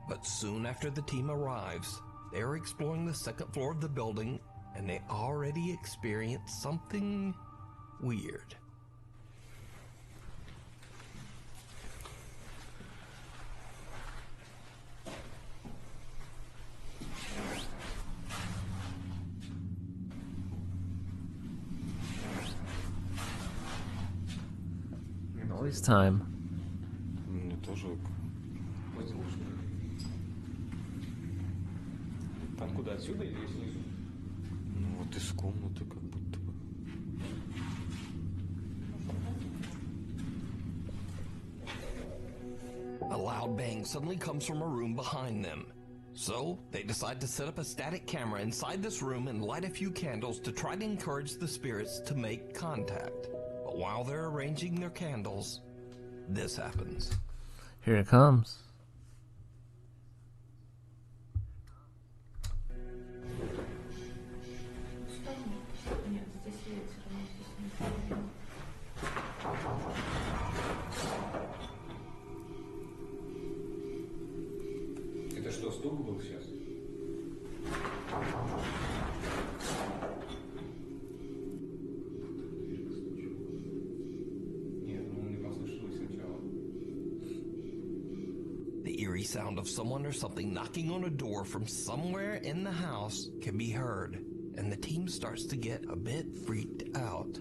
But soon after the team arrives, they are exploring the second floor of the building, and they already experience something weird. Always time. Мне тоже Откуда, отсюда или снизу? Ну вот из комнаты как будто бы. A loud bang suddenly comes from a room behind them. So, they decide to set up a static camera inside this room and light a few candles to try to encourage the spirits to make contact. But while they're arranging their candles, this happens. Here it comes. Это что, стук был сейчас? The eerie sound of someone or something knocking on a door from somewhere in the house can be heard, and the team starts to get a bit freaked out.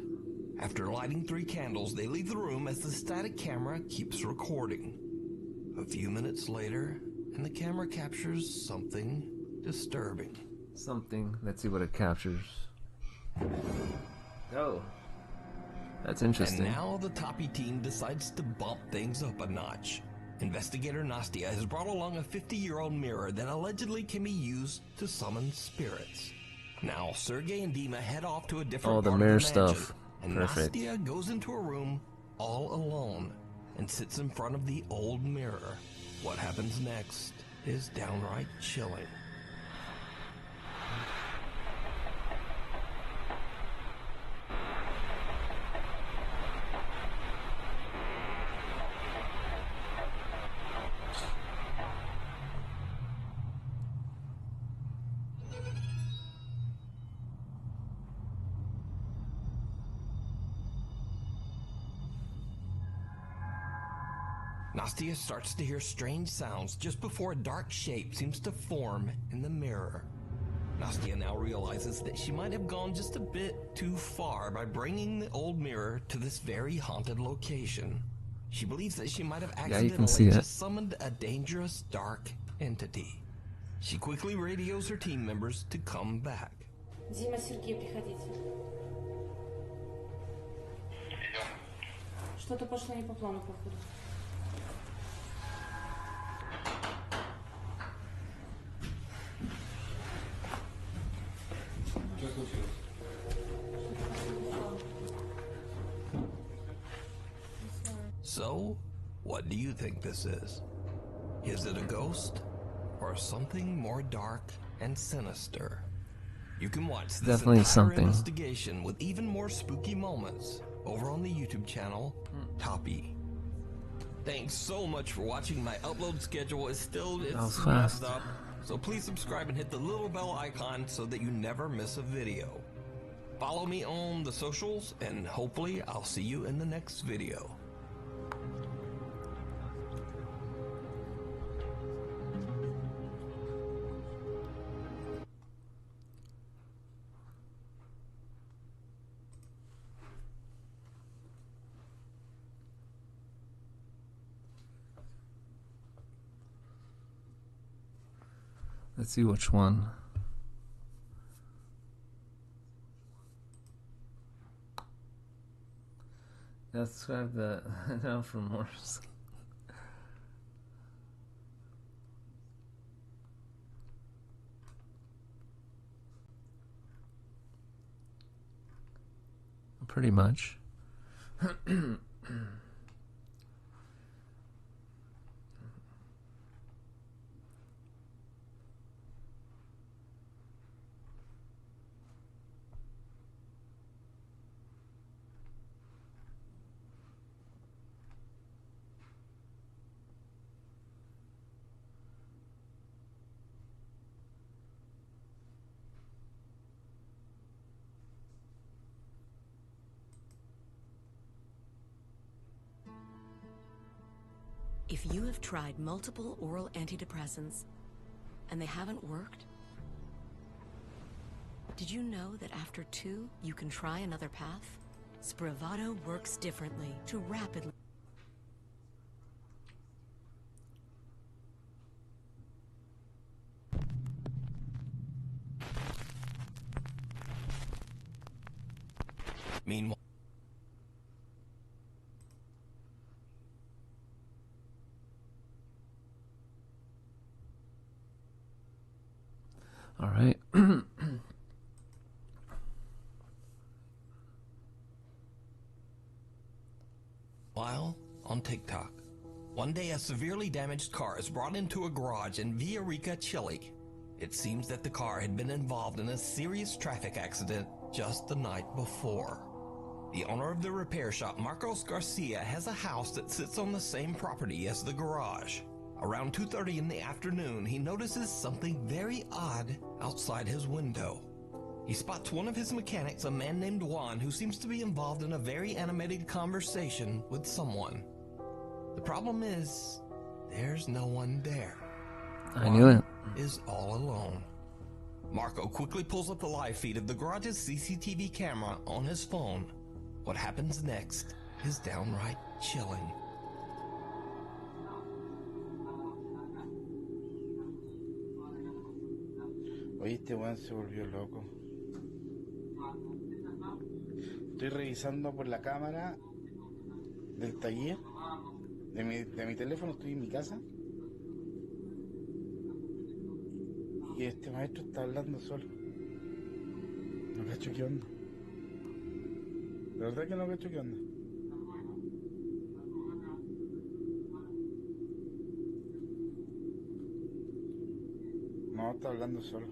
After lighting 3 candles, they leave the room as the static camera keeps recording. A few minutes later, and the camera captures something disturbing. Something. Let's see what it captures. Oh. That's interesting. And now the Toppy team decides to bump things up a notch. Investigator Nastia has brought along a 50-year-old mirror that allegedly can be used to summon spirits. Now, Sergey and Dima head off to a different part mirror of the mansion, stuff. and Perfect. Nastia goes into a room all alone and sits in front of the old mirror. What happens next is downright chilling. Nastia starts to hear strange sounds just before a dark shape seems to form in the mirror. Nastia now realizes that she might have gone just a bit too far by bringing the old mirror to this very haunted location. She believes that she might have you can see accidentally it. just summoned a dangerous dark entity. She quickly radios her team members to come back. Дима, Сергей, приходите. Что-то пошло не по плану, походу. So, what do you think this is? Is it a ghost or something more dark and sinister? You can watch this Definitely entire something. investigation with even more spooky moments over on the YouTube channel Toppy. Thanks so much for watching. My upload schedule is still was messed fast. up, so please subscribe and hit the little bell icon so that you never miss a video. Follow me on the socials, and hopefully I'll see you in the next video. Let's see which one. Let's grab that now for more. pretty much. If you have tried multiple oral antidepressants and they haven't worked, did you know that after 2, you can try another path? Spravato works differently to rapidly... Meanwhile, all right. While on TikTok, one day a severely damaged car is brought into a garage in Villarica, Chile. It seems that the car had been involved in a serious traffic accident just the night before. The owner of the repair shop, Marcos Garcia, has a house that sits on the same property as the garage. Around 2:30 in the afternoon, he notices something very odd outside his window. He spots one of his mechanics, a man named Juan, who seems to be involved in a very animated conversation with someone. The problem is, there's no one there. I knew it. Is all alone. Marco quickly pulls up the live feed of the garage's CCTV camera on his phone. What happens next is downright chilling. Oye, este weón se volvió loco. Estoy revisando por la cámara del taller de mi teléfono, estoy en mi casa. Y este maestro está hablando solo. No cacho qué onda. De verdad que no cacho qué onda. No, está hablando solo.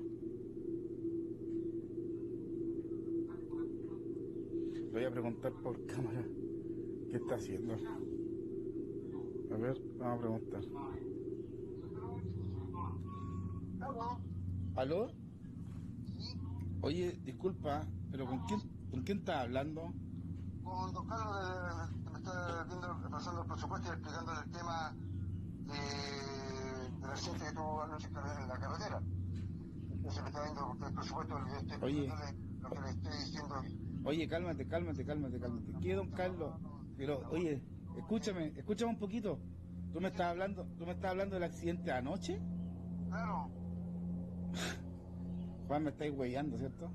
Le voy a preguntar por cámara qué está haciendo. A ver, vamos a preguntar. ¿Aló? Oye, disculpa, pero ¿con quién estás hablando? Con don Carlos, que me está viendo, pasando el presupuesto y explicándole el tema del accidente que tuvo anoche en la carretera. Entonces me está viendo el presupuesto, le estoy explicándole lo que le estoy diciendo. Oye, cálmate. ¿Qué, don Carlos? Pero, oye, escúchame un poquito. ¿Tú me estás hablando del accidente de anoche? Claro. Juan, me estáis huellando, ¿cierto?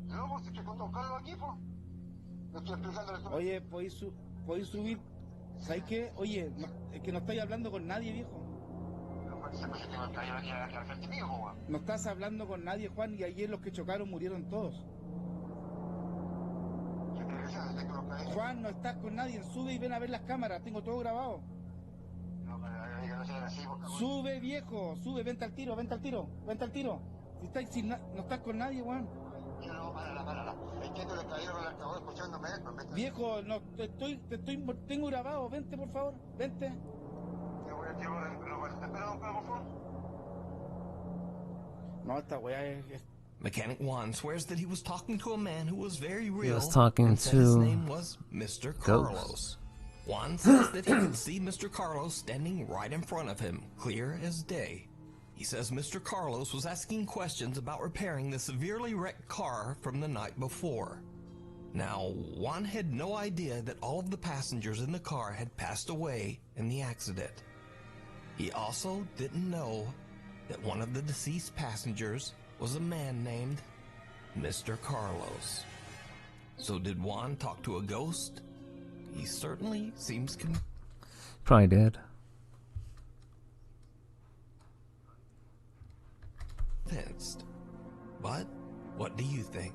No, pues estoy con don Carlos aquí, pues. Le estoy explicándole esto. Oye, ¿podéis subir? ¿Sabes qué? Oye, es que no estáis hablando con nadie, viejo. No estás hablando con nadie, Juan, y ayer los que chocaron murieron todos. Juan, no estás con nadie, sube y ven a ver las cámaras, tengo todo grabado. Sube, viejo, sube, vente al tiro. Si no estás con nadie, Juan. Viejo, no, tengo grabado, vente por favor, vente. No, esta weá es... Mechanic Juan swears that he was talking to a man who was very real. He was talking and said his to name was Mr. Ghost. Carlos. Juan says that he could see Mr. Carlos standing right in front of him, clear as day. He says Mr. Carlos was asking questions about repairing the severely wrecked car from the night before. Now, Juan had no idea that all of the passengers in the car had passed away in the accident. He also didn't know that one of the deceased passengers was a man named Mr. Carlos. So did Juan talk to a ghost? He certainly seems probably did. convinced. But what do you think?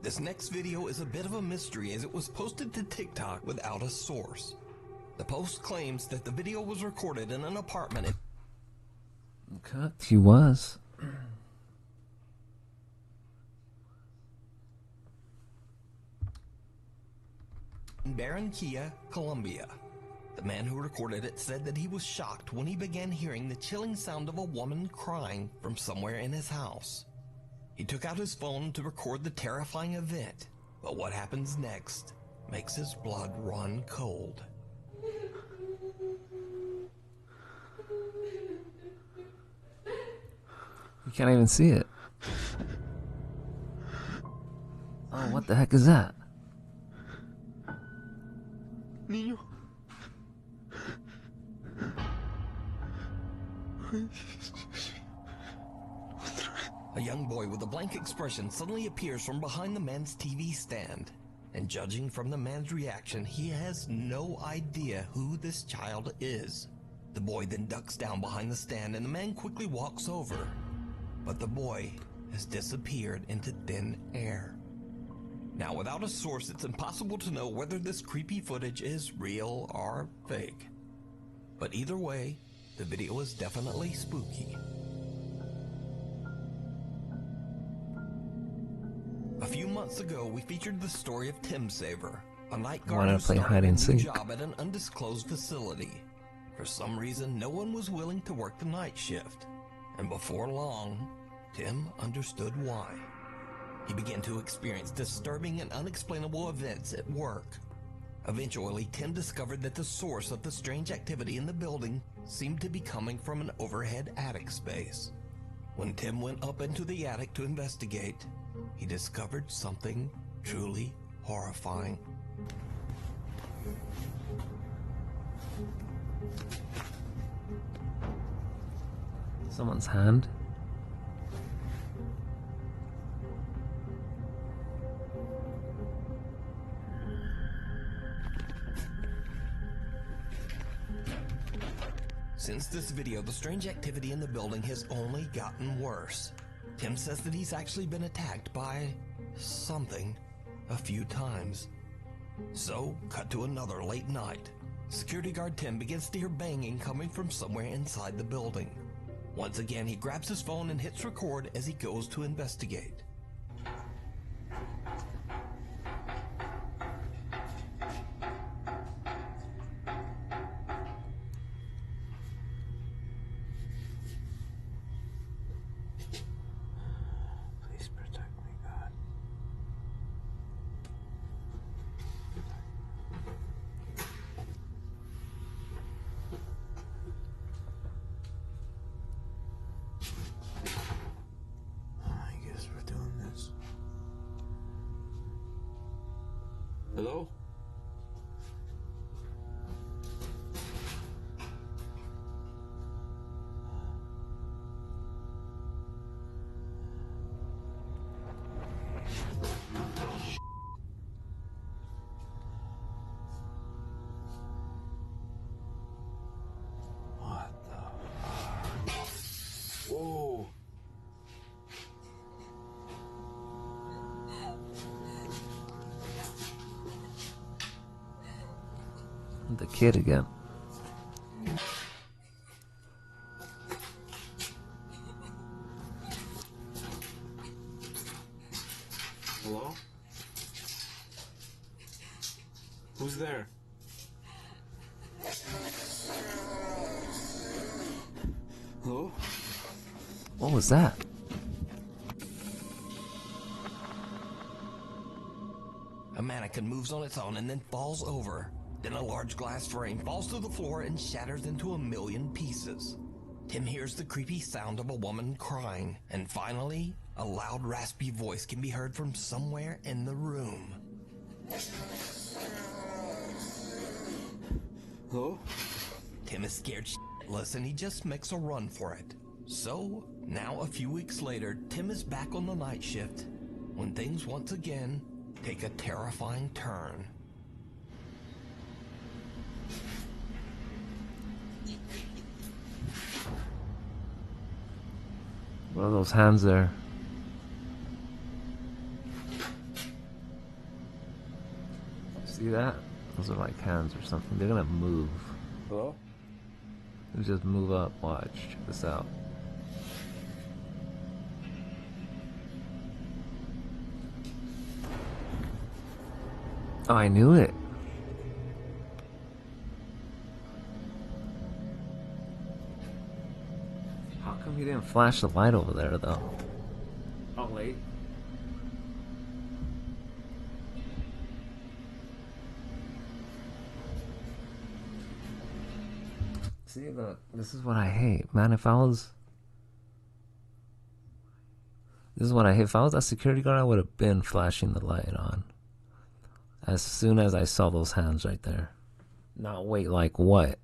This next video is a bit of a mystery as it was posted to TikTok without a source. The post claims that the video was recorded in an apartment Okay, he was. in Barranquilla, Colombia. The man who recorded it said that he was shocked when he began hearing the chilling sound of a woman crying from somewhere in his house. He took out his phone to record the terrifying event, but what happens next makes his blood run cold. You can't even see it. Oh, what the heck is that? Niño. A young boy with a blank expression suddenly appears from behind the man's TV stand. And judging from the man's reaction, he has no idea who this child is. The boy then ducks down behind the stand and the man quickly walks over. But the boy has disappeared into thin air. Now, without a source, it's impossible to know whether this creepy footage is real or fake. But either way, the video is definitely spooky. A few months ago, we featured the story of Tim Saver, a night guard who play started hide and a new seek. job at an undisclosed facility. For some reason, no one was willing to work the night shift. And before long, Tim understood why. He began to experience disturbing and unexplainable events at work. Eventually, Tim discovered that the source of the strange activity in the building seemed to be coming from an overhead attic space. When Tim went up into the attic to investigate, he discovered something truly horrifying. Someone's hand. Since this video, the strange activity in the building has only gotten worse. Tim says that he's actually been attacked by something a few times. So, cut to another late night. Security guard Tim begins to hear banging coming from somewhere inside the building. Once again, he grabs his phone and hits record as he goes to investigate. Please protect me, God. I guess we're doing this. Hello? What the fuck? Whoa. The kid again. Hello? Who's there? Hello? What was that? A mannequin moves on its own and then falls over. Then a large glass frame falls to the floor and shatters into a million pieces. Tim hears the creepy sound of a woman crying, and finally, a loud raspy voice can be heard from somewhere in the room. Hello? Tim is scared shitless and he just makes a run for it. So, now a few weeks later, Tim is back on the night shift when things once again take a terrifying turn. What are those hands there? that? Those are like hands or something. They're gonna move. Hello? They just move up. Watch. Check this out. Oh, I knew it. How come he didn't flash the light over there, though? Oh, wait. See, look, this is what I hate. Man, if I was... This is what I hate. If I was that security guard, I would have been flashing the light on. As soon as I saw those hands right there. Not wait like what?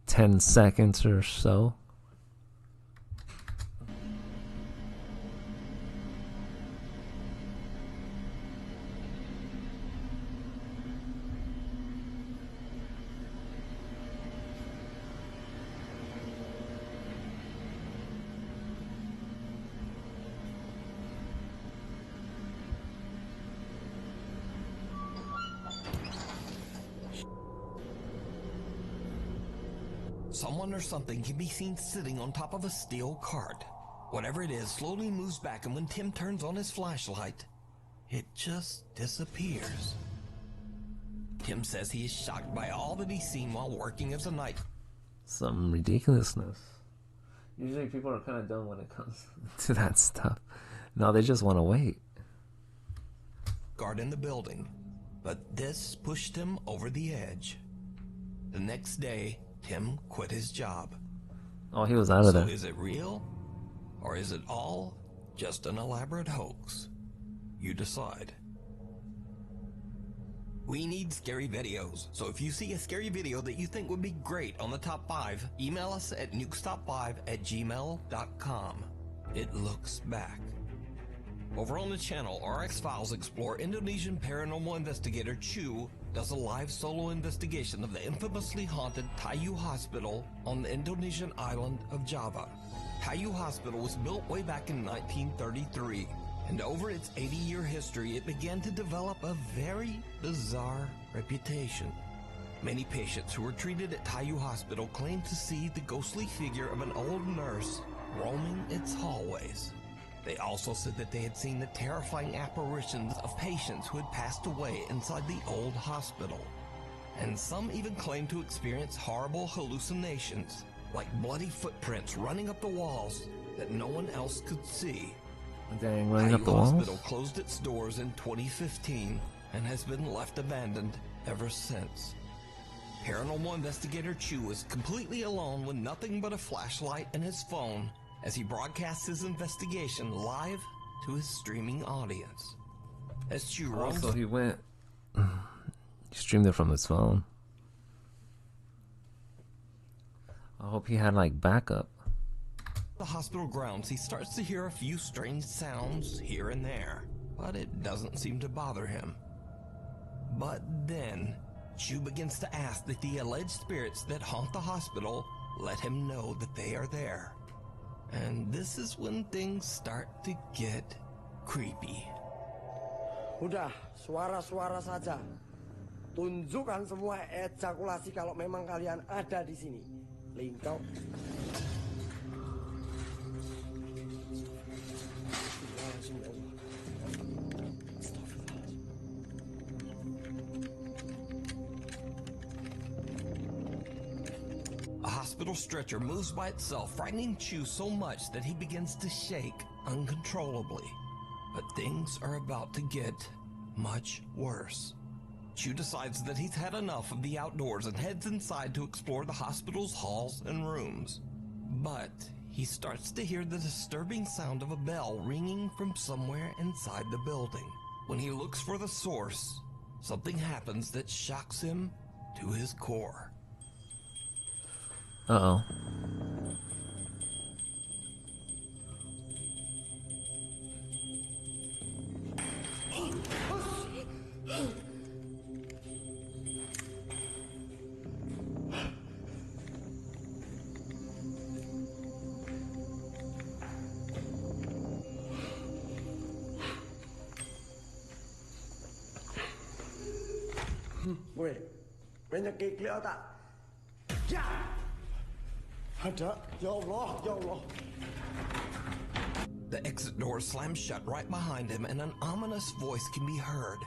10 seconds or so? Someone or something can be seen sitting on top of a steel cart. Whatever it is slowly moves back, and when Tim turns on his flashlight, it just disappears. Tim says he is shocked by all that he's seen while working as a night. Some ridiculousness. Usually people are kind of dumb when it comes to that stuff. No, they just want to wait. Guard in the building, but this pushed him over the edge. The next day, Tim quit his job. Oh, he was out of there. So is it real? Or is it all just an elaborate hoax? You decide. We need scary videos, so if you see a scary video that you think would be great on the top 5, email us at nukestop5@gmail.com. It looks back. Over on the channel, RX Files explore Indonesian paranormal investigator Chu does a live solo investigation of the infamously haunted Tayu Hospital on the Indonesian island of Java. Tayu Hospital was built way back in 1933, and over its 80-year history, it began to develop a very bizarre reputation. Many patients who were treated at Tayu Hospital claimed to see the ghostly figure of an old nurse roaming its hallways. They also said that they had seen the terrifying apparitions of patients who had passed away inside the old hospital. And some even claimed to experience horrible hallucinations, like bloody footprints running up the walls that no one else could see. Dang, running up the walls? Tayu Hospital closed its doors in 2015 and has been left abandoned ever since. Paranormal investigator Chu is completely alone with nothing but a flashlight and his phone as he broadcasts his investigation live to his streaming audience. As Chu roams... So he went... He streamed it from his phone. I hope he had, like, backup. The hospital grounds, he starts to hear a few strange sounds here and there, but it doesn't seem to bother him. But then, Chu begins to ask that the alleged spirits that haunt the hospital let him know that they are there. And this is when things start to get creepy. Udah, suara-suara saja. Tunjukkan semua ejakulasi kalau memang kalian ada di sini. Lingkau. A hospital stretcher moves by itself, frightening Chu so much that he begins to shake uncontrollably. But things are about to get much worse. Chu decides that he's had enough of the outdoors and heads inside to explore the hospital's halls and rooms. But he starts to hear the disturbing sound of a bell ringing from somewhere inside the building. When he looks for the source, something happens that shocks him to his core. Uh-oh. Weh, banyak keklik tak? Ya! Ada, ya Allah, ya Allah. The exit door slams shut right behind him and an ominous voice can be heard.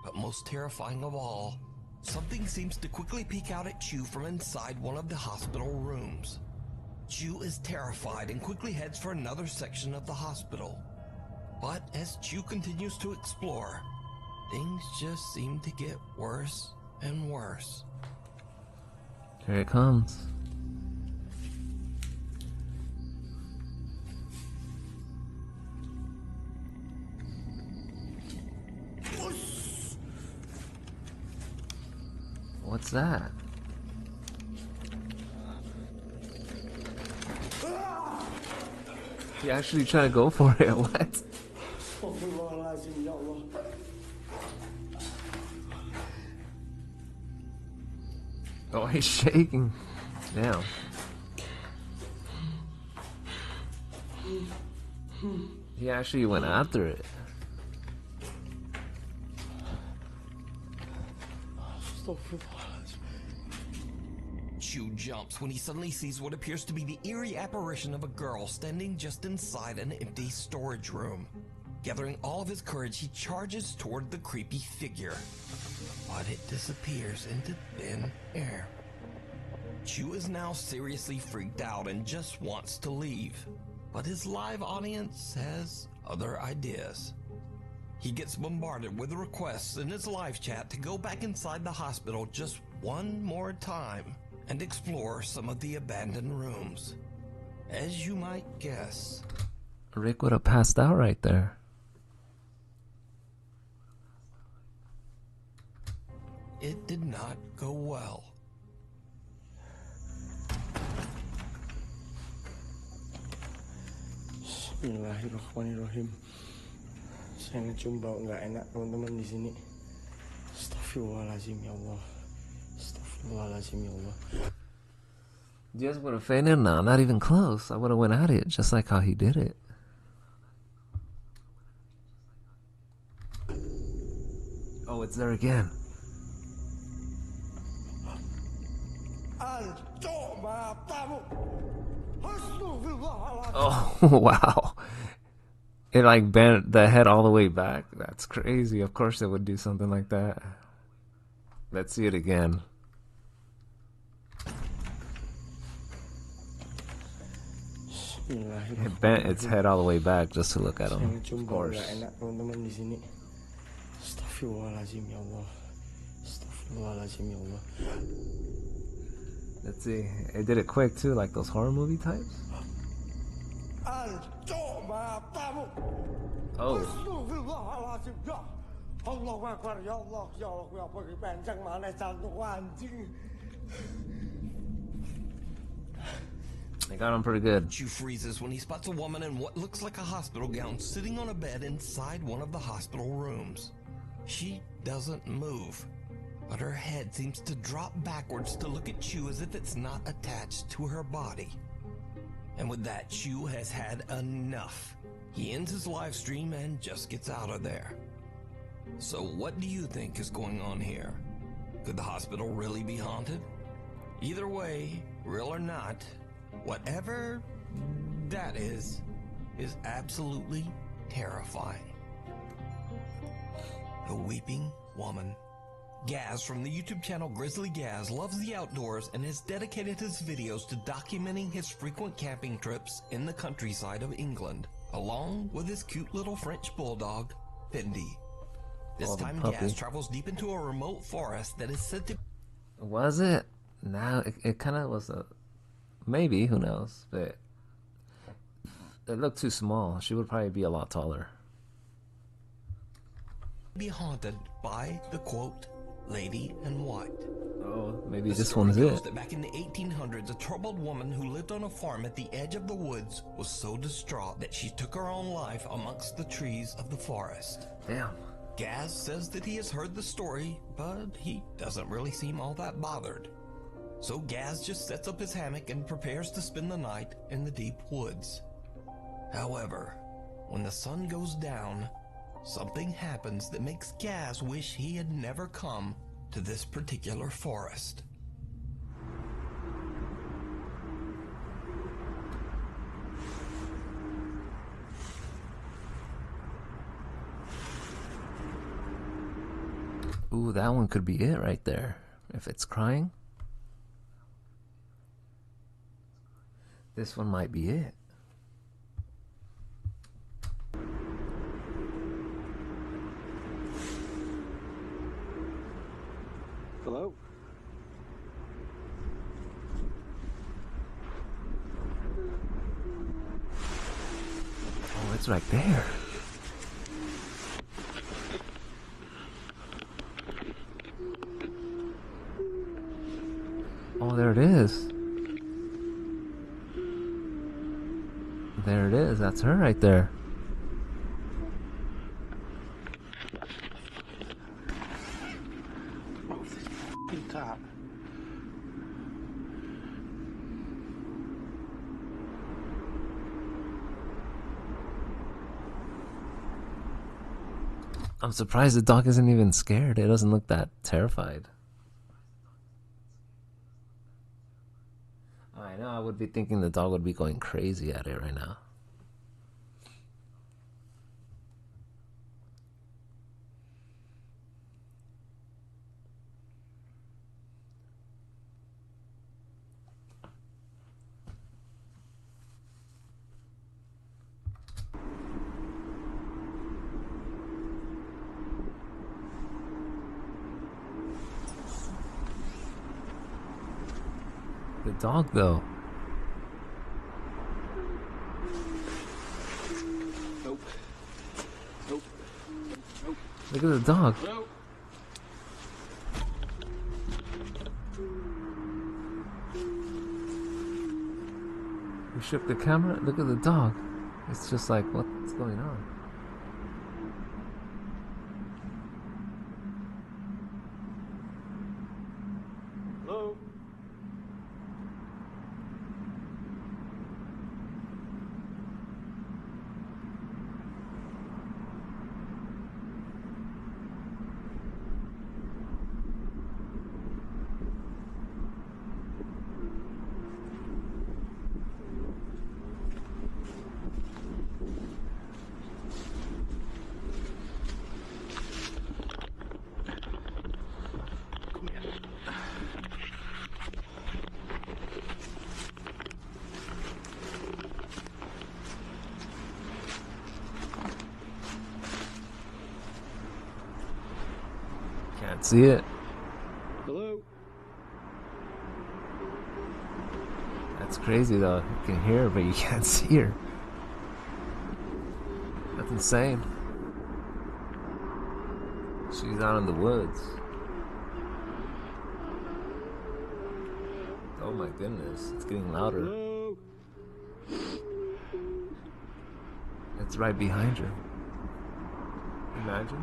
But most terrifying of all, something seems to quickly peek out at Chu from inside one of the hospital rooms. Chu is terrified and quickly heads for another section of the hospital. But as Chu continues to explore, things just seem to get worse and worse. Here it comes. What's that? He actually trying to go for it. What? Oh, he's shaking. Damn. He actually went after it. Chu jumps when he suddenly sees what appears to be the eerie apparition of a girl standing just inside an empty storage room. Gathering all of his courage, he charges toward the creepy figure. But it disappears into thin air. Chu is now seriously freaked out and just wants to leave. But his live audience has other ideas. He gets bombarded with requests in his live chat to go back inside the hospital just one more time and explore some of the abandoned rooms. As you might guess, Rick would have passed out right there. it did not go well. Bismillahirrahmanirrahim. Saya ngecium bau nggak enak teman-teman di sini. Astagfirullahaladzim ya Allah. Astagfirullahaladzim ya Allah. You guys would have fainted? No, not even close. I would have went at it just like how he did it. Oh, it's there again. Oh, wow. It like bent the head all the way back. That's crazy. Of course it would do something like that. Let's see it again. It bent its head all the way back just to look at him. Of course. Astagfirullahaladzim ya Allah. Astagfirullahaladzim ya Allah. Let's see. It did it quick too, like those horror movie types. Oh. They got him pretty good. Chu freezes when he spots a woman in what looks like a hospital gown sitting on a bed inside one of the hospital rooms. She doesn't move, but her head seems to drop backwards to look at Chu as if it's not attached to her body. And with that, Chu has had enough. He ends his live stream and just gets out of there. So what do you think is going on here? Could the hospital really be haunted? Either way, real or not, whatever that is absolutely terrifying. The Weeping Woman. Gaz from the YouTube channel Grizzly Gaz loves the outdoors and has dedicated his videos to documenting his frequent camping trips in the countryside of England, along with his cute little French bulldog, Fendi. This time Gaz travels deep into a remote forest that is said to... Was it? No, it kind of was a... Maybe, who knows, but... It looked too small. She would probably be a lot taller. ...be haunted by the, quote, Lady in White. Oh, maybe this one's it. That back in the 1800s, a troubled woman who lived on a farm at the edge of the woods was so distraught that she took her own life amongst the trees of the forest. Damn. Gaz says that he has heard the story, but he doesn't really seem all that bothered. So Gaz just sets up his hammock and prepares to spend the night in the deep woods. However, when the sun goes down, something happens that makes Gaz wish he had never come to this particular forest. Ooh, that one could be it right there. If it's crying, this one might be it. Hello? Oh, it's right there. Oh, there it is. There it is. That's her right there. Oh, this f***ing top. I'm surprised the dog isn't even scared. It doesn't look that terrified. I know, I would be thinking the dog would be going crazy at it right now. The dog, though. Nope. Nope. Nope. Look at the dog. Nope. We shook the camera. Look at the dog. It's just like, what's going on? Hello? Can't see it. Hello? That's crazy though. You can hear her, but you can't see her. That's insane. She's out in the woods. Oh my goodness, it's getting louder. Hello? It's right behind her. Imagine.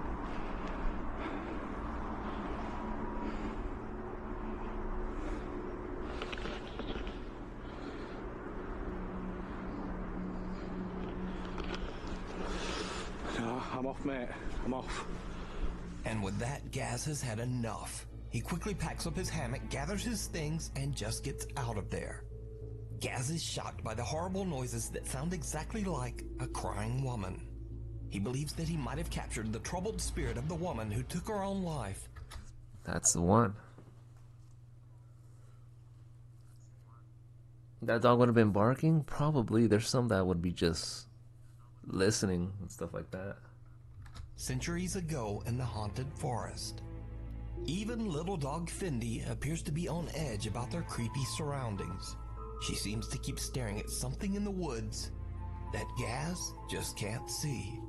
I'm off, mate. I'm off. And with that, Gaz has had enough. He quickly packs up his hammock, gathers his things, and just gets out of there. Gaz is shocked by the horrible noises that sound exactly like a crying woman. He believes that he might have captured the troubled spirit of the woman who took her own life. That's the one. That dog would have been barking? Probably. There's some that would be just listening and stuff like that. Centuries ago in the haunted forest. Even little dog Fendi appears to be on edge about their creepy surroundings. She seems to keep staring at something in the woods that Gaz just can't see.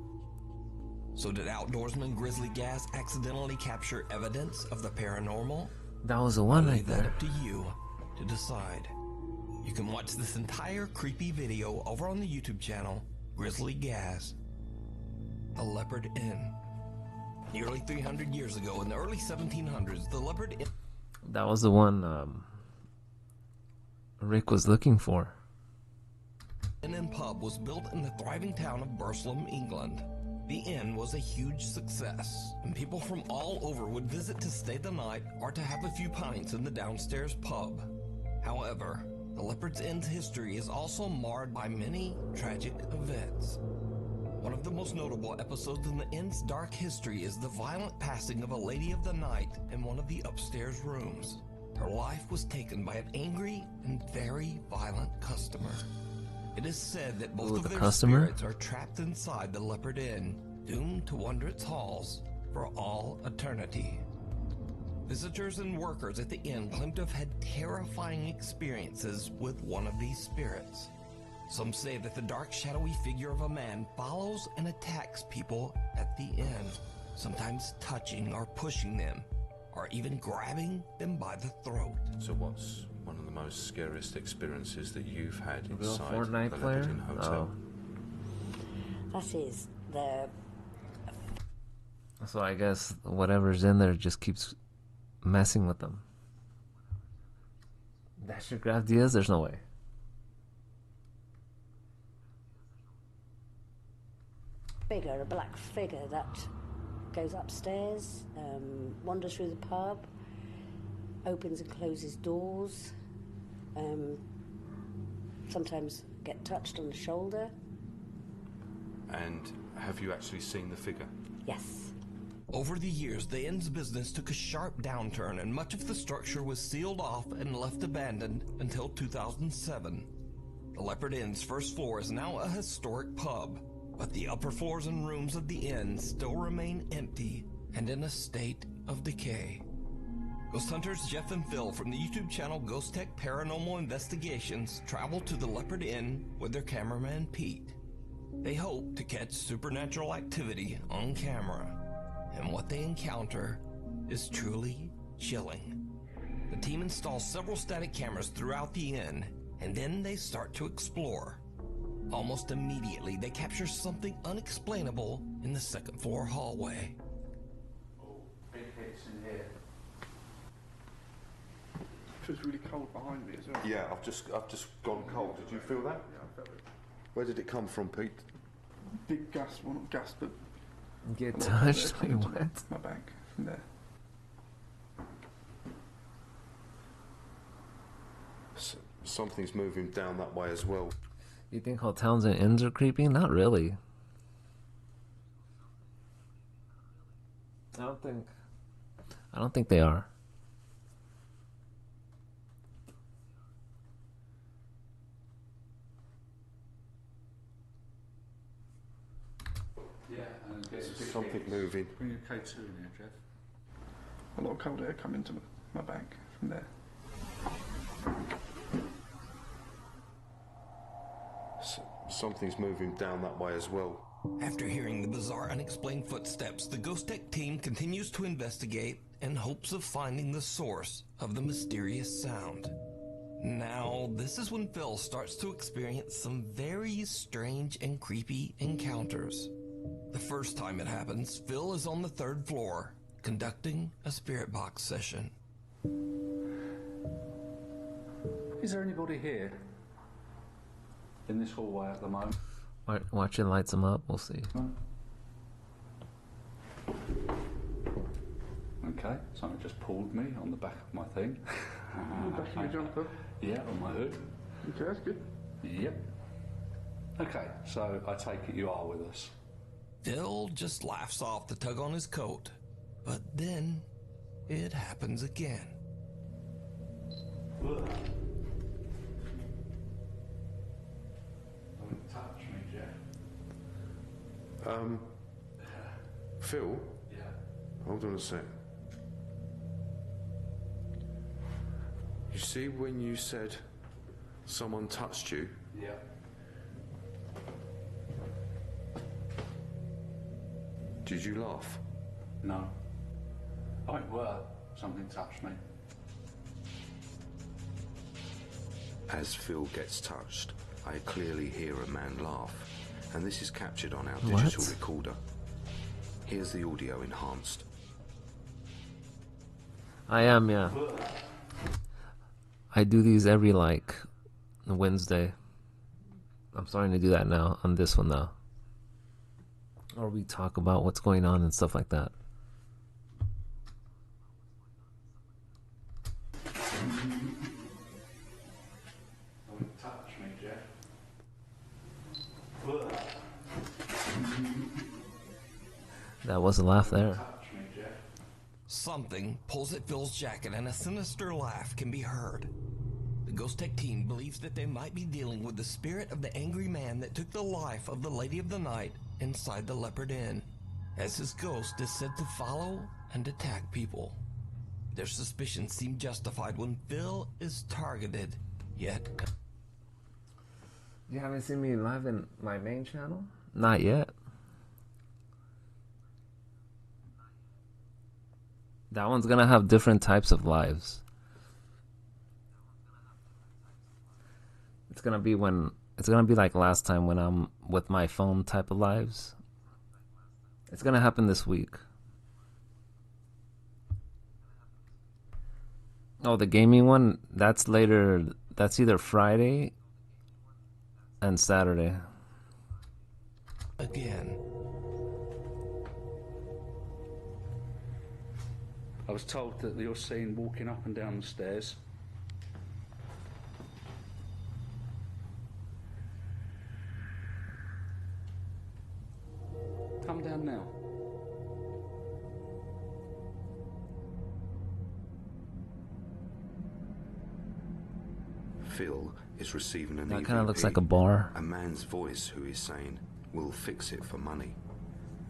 So did outdoorsman Grizzly Gaz accidentally capture evidence of the paranormal? That was the one right That there. up to you to decide. You can watch this entire creepy video over on the YouTube channel Grizzly Gaz. The Leopard Inn. Nearly 300 years ago, in the early 1700s, the Leopard Inn... That was the one Rick was looking for. Inn and pub was built in the thriving town of Burslem, England. The inn was a huge success, and people from all over would visit to stay the night or to have a few pints in the downstairs pub. However, the Leopard's Inn's history is also marred by many tragic events. One of the most notable episodes in the inn's dark history is the violent passing of a lady of the night in one of the upstairs rooms. Her life was taken by an angry and very violent customer. It is said that both of their spirits are trapped inside the Leopard Inn, doomed to wander its halls for all eternity. Visitors and workers at the inn claim to have had terrifying experiences with one of these spirits. Some say that the dark, shadowy figure of a man follows and attacks people at the inn, sometimes touching or pushing them, or even grabbing them by the throat. So what's one of the most scariest experiences that you've had Real inside Fortnite the player? Leopard Inn Hotel? That is the... So I guess whatever's in there just keeps messing with them. That's your Graf Diaz? There's no way. figure, a black figure that goes upstairs, wanders through the pub, opens and closes doors, sometimes get touched on the shoulder. And have you actually seen the figure? Yes. Over the years, the inn's business took a sharp downturn, and much of the structure was sealed off and left abandoned until 2007. The Leopard Inn's first floor is now a historic pub, but the upper floors and rooms of the inn still remain empty and in a state of decay. Ghost hunters Jeff and Phil from the YouTube channel Ghost Tech Paranormal Investigations travel to the Leopard Inn with their cameraman Pete. They hope to catch supernatural activity on camera, and what they encounter is truly chilling. The team installs several static cameras throughout the inn, and then they start to explore. Almost immediately, they capture something unexplainable in the second floor hallway. Big hits in here. It feels really cold behind me as well. Yeah, I've just gone cold. Did you feel that? Yeah, I felt it. Where did it come from, Pete? Big gas, well not gas, but... Get touched? Wait, what? My back, from there. Something's moving down that way as well. You think hotels and inns are creepy? Not really. I don't think they are. Yeah, and something moving. Bring your K2 in here, Jeff. A lot of cold air coming to my back from there. Something's moving down that way as well. After hearing the bizarre, unexplained footsteps, the Ghost Tech team continues to investigate in hopes of finding the source of the mysterious sound. Now, this is when Phil starts to experience some very strange and creepy encounters. The first time it happens, Phil is on the third floor, conducting a spirit box session. Is there anybody here? In this hallway at the moment? Watch it lights them up. We'll see. Okay, something just pulled me on the back of my thing. On the back of your jumper? Yeah, on my hood. Okay, that's good. Yep. Okay, so I take it you are with us. Phil just laughs off the tug on his coat, but then it happens again. Don't touch me, Jeff. Phil? Yeah. Hold on a sec. You see when you said someone touched you? Yeah. Did you laugh? No. Oh, it were. Something touched me. As Phil gets touched, I clearly hear a man laugh, and this is captured on our What? digital recorder. Here's the audio enhanced. I am, yeah. I do these every, Wednesday. I'm starting to do that now, on this one, though. Or we talk about what's going on and stuff like that. Don't touch me, Jeff. That was a laugh there. Something pulls at Phil's jacket and a sinister laugh can be heard. The Ghost Tech team believes that they might be dealing with the spirit of the angry man that took the life of the Lady of the Night inside the Leopard Inn, as his ghost is said to follow and attack people. Their suspicions seem justified when Phil is targeted, yet... You haven't seen me live in my main channel? Not yet. That one's gonna have different types of lives. It's gonna be like last time when I'm with my phone type of lives. It's gonna happen this week. Oh, the gaming one, that's later. That's either Friday and Saturday. Again. I was told that you're seen walking up and down the stairs. Come down now. Phil is receiving an That kind of EVP, looks like a bar. a man's voice who is saying, "We'll fix it for money."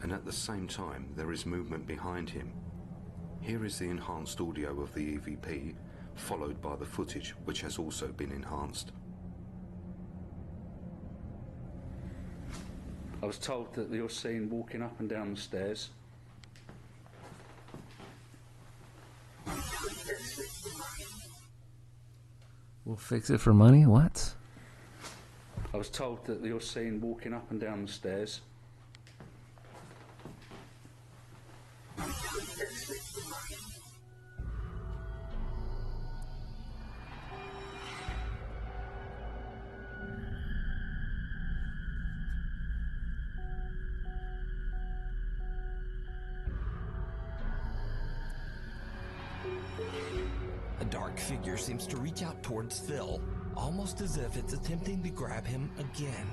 And at the same time, there is movement behind him. Here is the enhanced audio of the EVP, followed by the footage, which has also been enhanced. I was told that you're seen walking up and down the stairs. We'll fix it for money? What? I was told that you're seen walking up and down the stairs. A dark figure seems to reach out towards Phil, almost as if it's attempting to grab him again.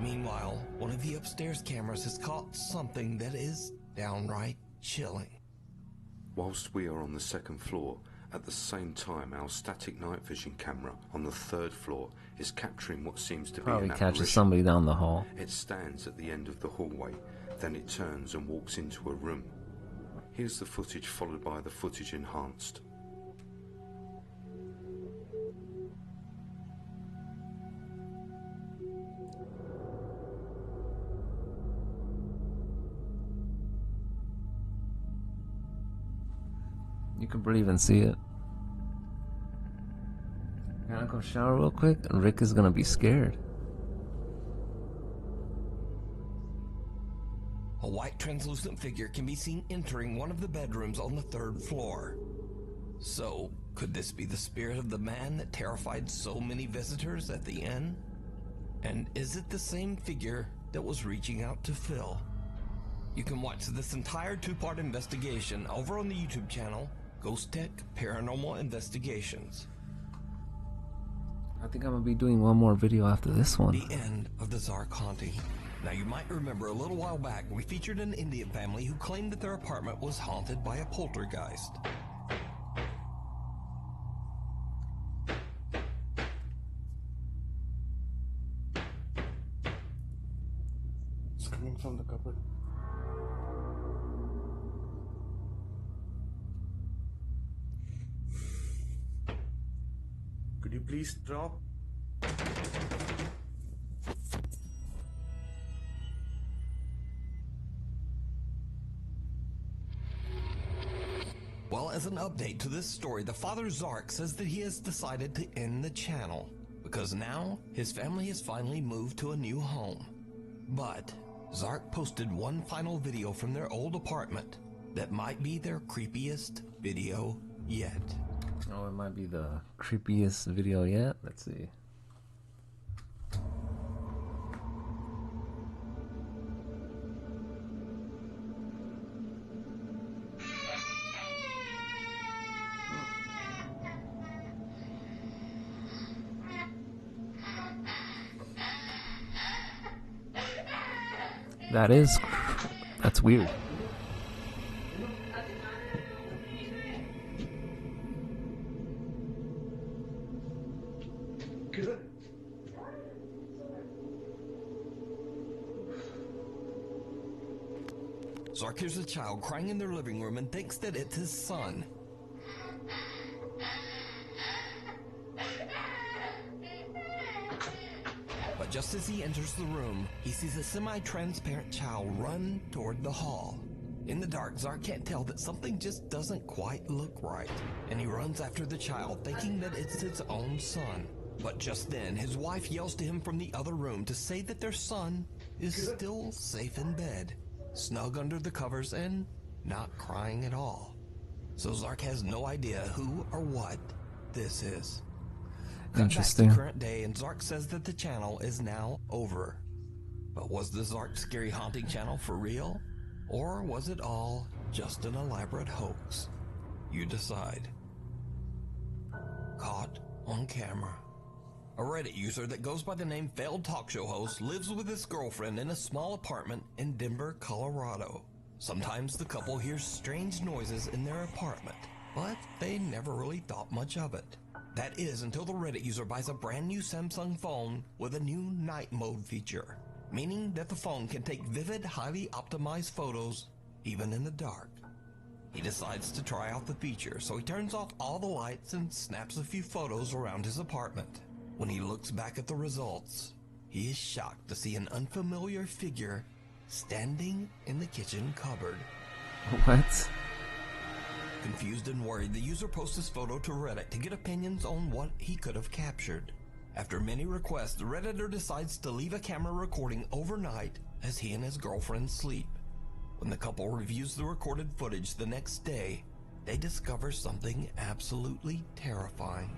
Meanwhile, one of the upstairs cameras has caught something that is downright chilling. Whilst we are on the second floor, at the same time our static night vision camera on the third floor is capturing what seems to be Probably an catches apparition. somebody down the hall. It stands at the end of the hallway, then it turns and walks into a room. Here's the footage followed by the footage enhanced. You can breathe and see it. Can I go shower real quick? Rick is gonna be scared. A white translucent figure can be seen entering one of the bedrooms on the third floor. So, could this be the spirit of the man that terrified so many visitors at the inn? And is it the same figure that was reaching out to Phil? You can watch this entire two-part investigation over on the YouTube channel, Ghost Tech Paranormal Investigations. I think I'm gonna be doing one more video after this one. The end of the Zark haunting. Now, you might remember a little while back we featured an Indian family who claimed that their apartment was haunted by a poltergeist. It's coming from the cupboard. Could you please drop? Well, as an update to this story, the father Zark says that he has decided to end the channel because now his family has finally moved to a new home. But Zark posted one final video from their old apartment that might be their creepiest video yet. Oh, it might be the creepiest video yet. Let's see. That's weird. Zark hears a child crying in their living room and thinks that it's his son. But just as he enters the room, he sees a semi-transparent child run toward the hall. In the dark, Zark can't tell that something just doesn't quite look right, and he runs after the child, thinking that it's his own son. But just then, his wife yells to him from the other room to say that their son is still safe in bed, snug under the covers and not crying at all. So Zark has no idea who or what this is. Interesting. Back to current day, and Zark says that the channel is now over. But was the Zark Scary Haunting channel for real? Or was it all just an elaborate hoax? You decide. Caught on camera. A Reddit user that goes by the name Failed Talk Show Host lives with his girlfriend in a small apartment in Denver, Colorado. Sometimes the couple hears strange noises in their apartment, but they never really thought much of it. That is until the Reddit user buys a brand new Samsung phone with a new night mode feature, meaning that the phone can take vivid, highly optimized photos even in the dark. He decides to try out the feature, so he turns off all the lights and snaps a few photos around his apartment. When he looks back at the results, he is shocked to see an unfamiliar figure standing in the kitchen cupboard. What? Confused and worried, the user posts his photo to Reddit to get opinions on what he could have captured. After many requests, the Redditor decides to leave a camera recording overnight as he and his girlfriend sleep. When the couple reviews the recorded footage the next day, they discover something absolutely terrifying.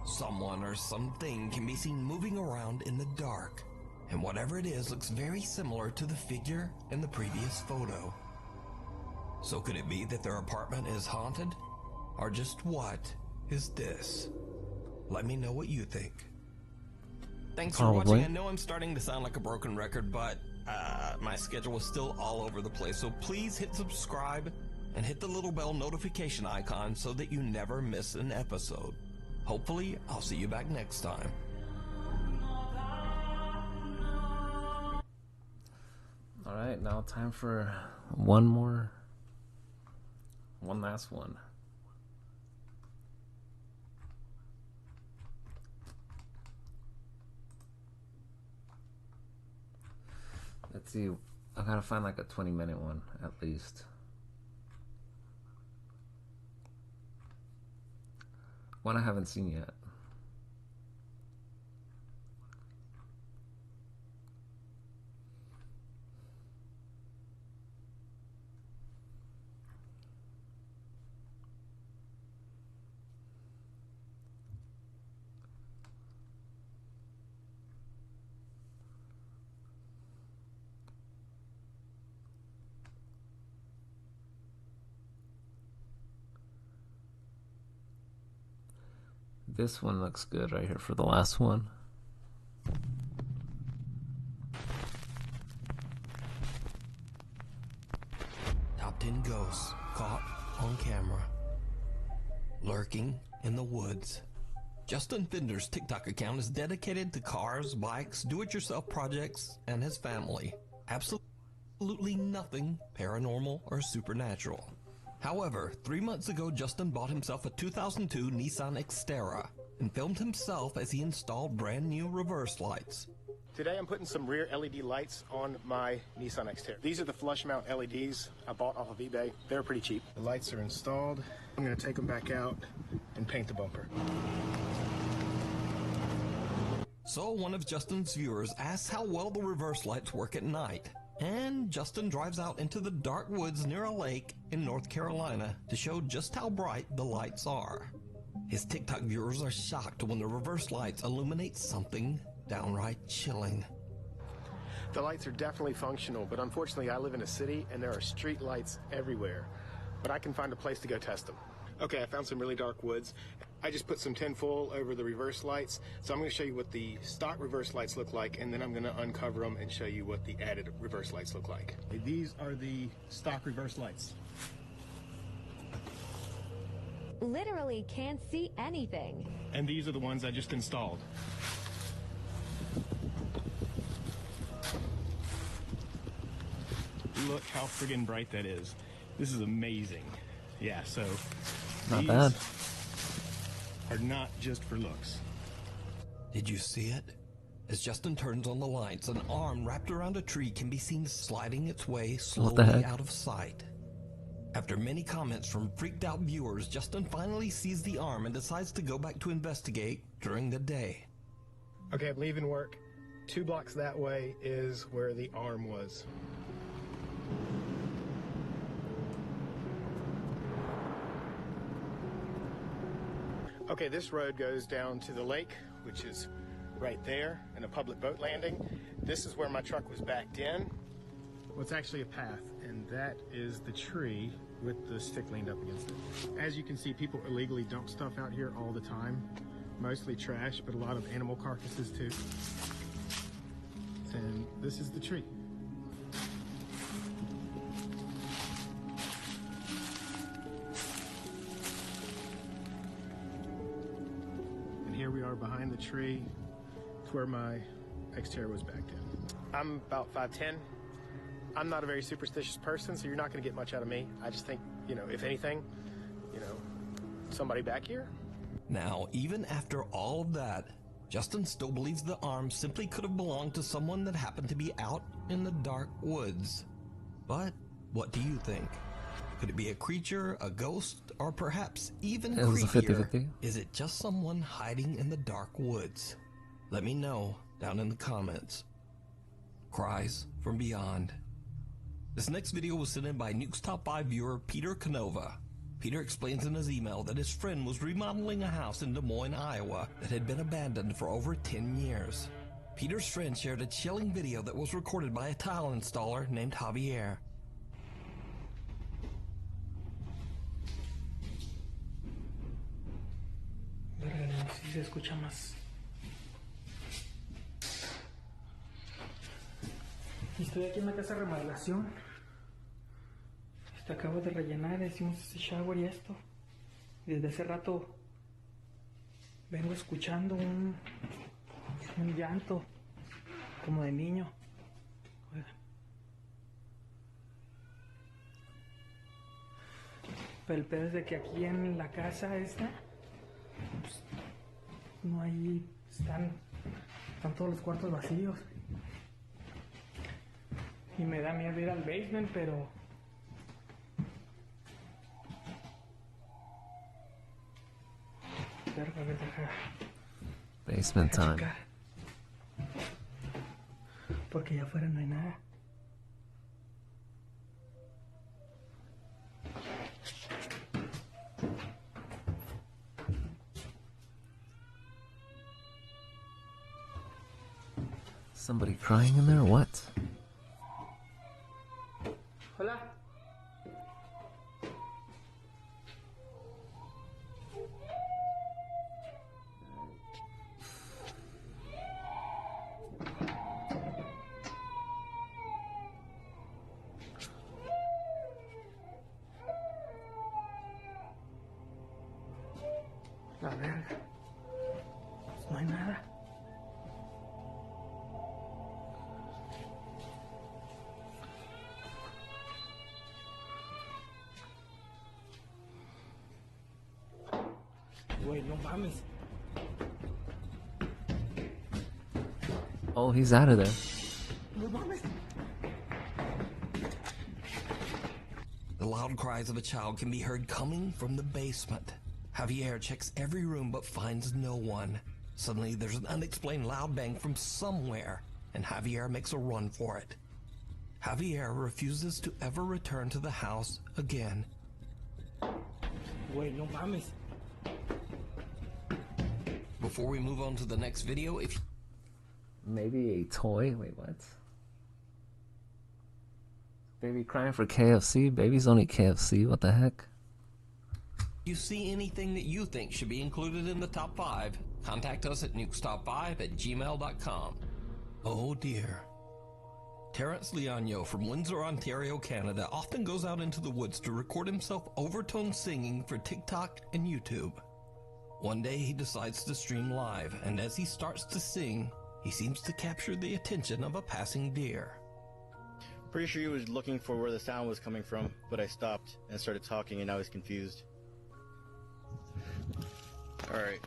Someone or something can be seen moving around in the dark, and whatever it is looks very similar to the figure in the previous photo. So could it be that their apartment is haunted? Or just what is this? Let me know what you think. Thanks for watching. I know I'm starting to sound like a broken record, but my schedule is still all over the place, so please hit subscribe and hit the little bell notification icon so that you never miss an episode. Hopefully, I'll see you back next time. Alright, now time for one last one. Let's see, I gotta find like a 20-minute one at least. One I haven't seen yet. This one looks good right here for the last one. Top 10 ghosts caught on camera. Lurking in the woods. Justin Finder's TikTok account is dedicated to cars, bikes, do-it-yourself projects, and his family. Absolutely nothing paranormal or supernatural. However, 3 months ago, Justin bought himself a 2002 Nissan Xterra and filmed himself as he installed brand new reverse lights. Today I'm putting some rear LED lights on my Nissan Xterra. These are the flush mount LEDs I bought off of eBay. They're pretty cheap. The lights are installed. I'm going to take them back out and paint the bumper. So one of Justin's viewers asks how well the reverse lights work at night. And Justin drives out into the dark woods near a lake in North Carolina to show just how bright the lights are. His TikTok viewers are shocked when the reverse lights illuminate something downright chilling. The lights are definitely functional, but unfortunately I live in a city and there are street lights everywhere. but I can find a place to go test them. Okay, I found some really dark woods. I just put some tinfoil over the reverse lights, so I'm going to show you what the stock reverse lights look like, and then I'm going to uncover them and show you what the added reverse lights look like. These are the stock reverse lights. Literally can't see anything. And these are the ones I just installed. Look how friggin' bright that is. This is amazing. Yeah, so Not bad. Are not just for looks. Did you see it? As Justin turns on the lights, an arm wrapped around a tree can be seen sliding its way What the slowly heck? out of sight. After many comments from freaked out viewers, Justin finally sees the arm and decides to go back to investigate during the day. Okay, I'm leaving work. 2 blocks that way is where the arm was. Okay, this road goes down to the lake, which is right there, and a public boat landing. This is where my truck was backed in. Well, it's actually a path, and that is the tree with the stick leaned up against it. As you can see, people illegally dump stuff out here all the time. Mostly trash, but a lot of animal carcasses too. And this is the tree. And here we are behind the tree. It's where my Xterra was backed in. I'm about 5'10". I'm not a very superstitious person, so you're not going to get much out of me. I just think, you know, if anything, you know, somebody back here. Now, even after all of that, Justin still believes the arm simply could have belonged to someone that happened to be out in the dark woods. But what do you think? Could it be a creature, a ghost, or perhaps even It was a creepier? 50-50. Is it just someone hiding in the dark woods? Let me know down in the comments. Cries from Beyond. This next video was sent in by Nuke's Top 5 viewer Peter Canova. Peter explains in his email that his friend was remodeling a house in Des Moines, Iowa that had been abandoned for over 10 years. Peter's friend shared a chilling video that was recorded by a tile installer named Javier. Verga, no, sí se escucha más. Estoy aquí en la casa de remodelación. Acabo de rellenar, hicimos ese shower y esto. Desde hace rato vengo escuchando un llanto como de niño. Oigan. Pero el pedo es de que aquí en la casa esta, pues, no hay, están todos los cuartos vacíos. Y me da miedo ir al basement, pero verga, a ver, deja Basement time. checar. Porque allá afuera no hay nada. Somebody crying in there or what? Hola. La verga. Pues no hay nada. Güey, no mames. Oh, he's out of there. No mames. The loud cries of a child can be heard coming from the basement. Javier checks every room but finds no one. Suddenly, there's an unexplained loud bang from somewhere, and Javier makes a run for it. Javier refuses to ever return to the house again. Güey, no mames. Before we move on to the next video, if Maybe a toy? Wait, what? Baby crying for KFC? Baby's only KFC, what the heck? You see anything that you think should be included in the top 5, contact us at nukestop5@gmail.com. Oh dear. Terrence Leonio from Windsor, Ontario, Canada often goes out into the woods to record himself overtone singing for TikTok and YouTube. One day he decides to stream live, and as he starts to sing, he seems to capture the attention of a passing deer. Pretty sure he was looking for where the sound was coming from, but I stopped and started talking and now he's confused. Alright.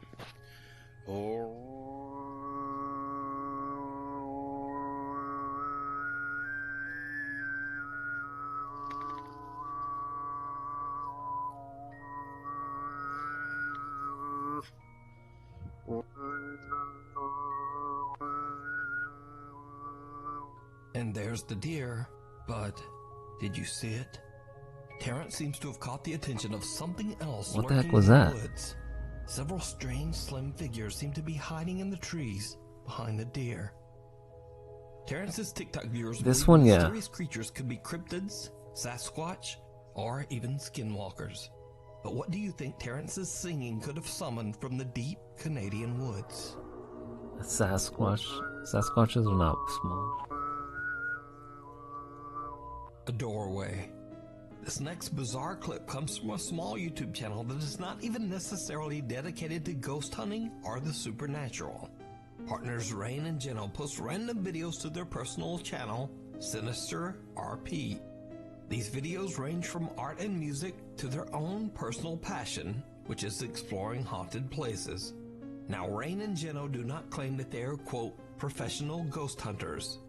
And there's the deer, but did you see it? Terrence seems to have caught the attention of something else What the lurking heck was in that? the woods. Several strange, slim figures seem to be hiding in the trees behind the deer. Terrence's TikTok viewers This believe one, the yeah. mysterious creatures could be cryptids, Sasquatch, or even skinwalkers. But what do you think Terrence's singing could have summoned from the deep Canadian woods? A Sasquatch. Sasquatches are not small. A doorway. This next bizarre clip comes from a small YouTube channel that is not even necessarily dedicated to ghost hunting or the supernatural. Partners Rain and Jeno post random videos to their personal channel, Sinister RP. These videos range from art and music to their own personal passion, which is exploring haunted places. Now, Rain and Jeno do not claim that they are, quote, professional ghost hunters.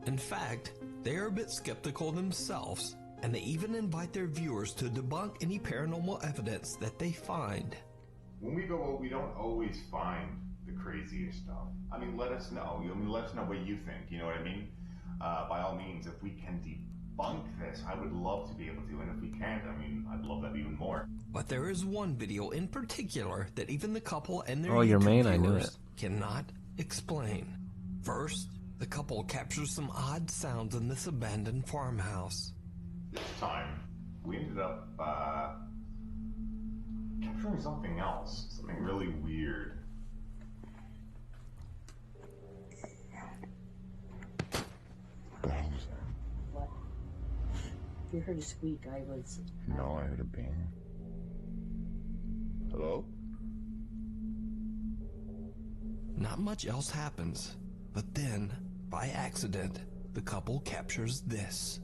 In fact, they are a bit skeptical themselves, and they even invite their viewers to debunk any paranormal evidence that they find. When we go out, we don't always find the craziest stuff. I mean, let us know. Let us know what you think. You know what I mean? By all means, if we can debunk this, I would love to be able to. And if we can't, I mean, I'd love that even more. But there is one video in particular that even the couple and their Oh, your YouTube main, I knew viewers it. cannot explain. First, the couple captures some odd sounds in this abandoned farmhouse. This time, we ended up capturing something else. Something really weird. What? If you heard a squeak, I was... No, I heard a bang. Hello? Not much else happens, but then, by accident, the couple captures this.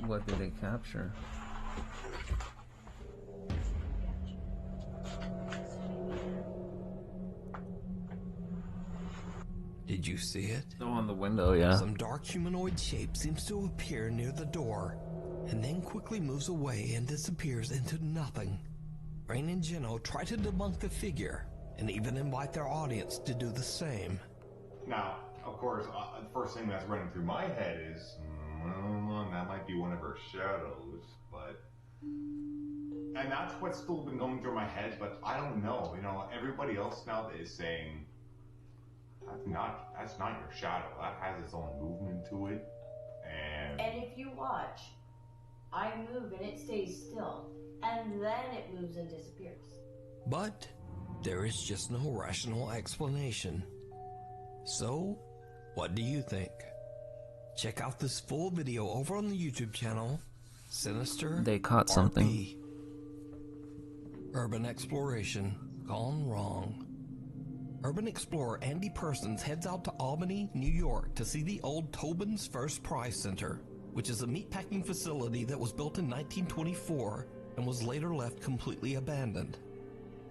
What did they capture? Did you see it? Oh, on the window, yeah. Some dark humanoid shape seems to appear near the door, and then quickly moves away and disappears into nothing. Rain and Jeno try to debunk the figure, and even invite their audience to do the same. Now, of course, the first thing that's running through my head is, that might be one of her shadows, but... And that's what's still been going through my head, but I don't know. You know, everybody else now is saying, that's not your shadow. That has its own movement to it, and if you watch, I move and it stays still, and then it moves and disappears. But there is just no rational explanation. So, what do you think? Check out this full video over on the YouTube channel, Sinister They caught something. RP. Urban exploration gone wrong. Urban explorer Andy Persons heads out to Albany, New York to see the old Tobin's First Prize Center, which is a meatpacking facility that was built in 1924 and was later left completely abandoned.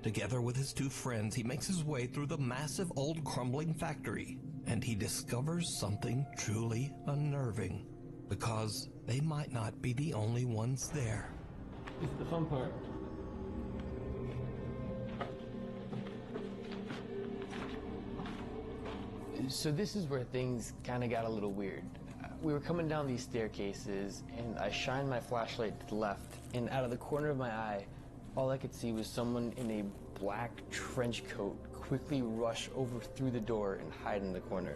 Together with his two friends, he makes his way through the massive old crumbling factory, and he discovers something truly unnerving, because they might not be the only ones there. It's the fun part. So this is where things kind of got a little weird. We were coming down these staircases, and I shined my flashlight to the left, and out of the corner of my eye, all I could see was someone in a black trench coat quickly rush over through the door and hide in the corner.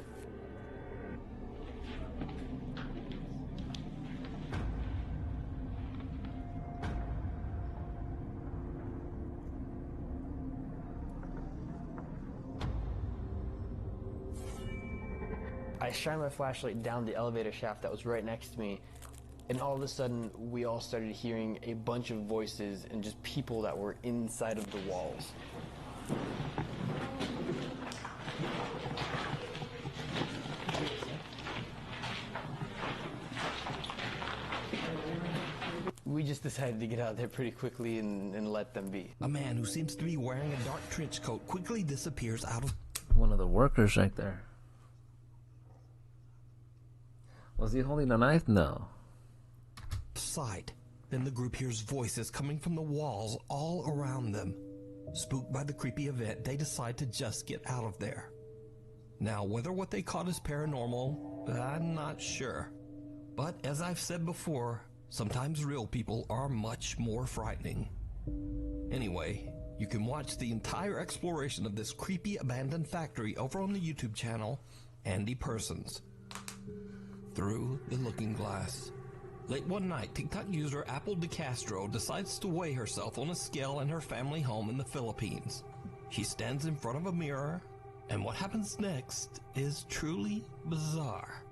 I shined my flashlight down the elevator shaft that was right next to me, and all of a sudden, we all started hearing a bunch of voices and just people that were inside of the walls. We just decided to get out there pretty quickly and let them be. A man who seems to be wearing a dark trench coat quickly disappears out of... One of the workers right there. Was he holding a knife? No. Sight. Then the group hears voices coming from the walls all around them. Spooked by the creepy event, they decide to just get out of there. Now, whether what they caught is paranormal, I'm not sure. But as I've said before, sometimes real people are much more frightening. Anyway, you can watch the entire exploration of this creepy abandoned factory over on the YouTube channel, Andy Persons. Through the Looking Glass. Late one night, TikTok user Apple DeCastro decides to weigh herself on a scale in her family home in the Philippines. She stands in front of a mirror, and what happens next is truly bizarre.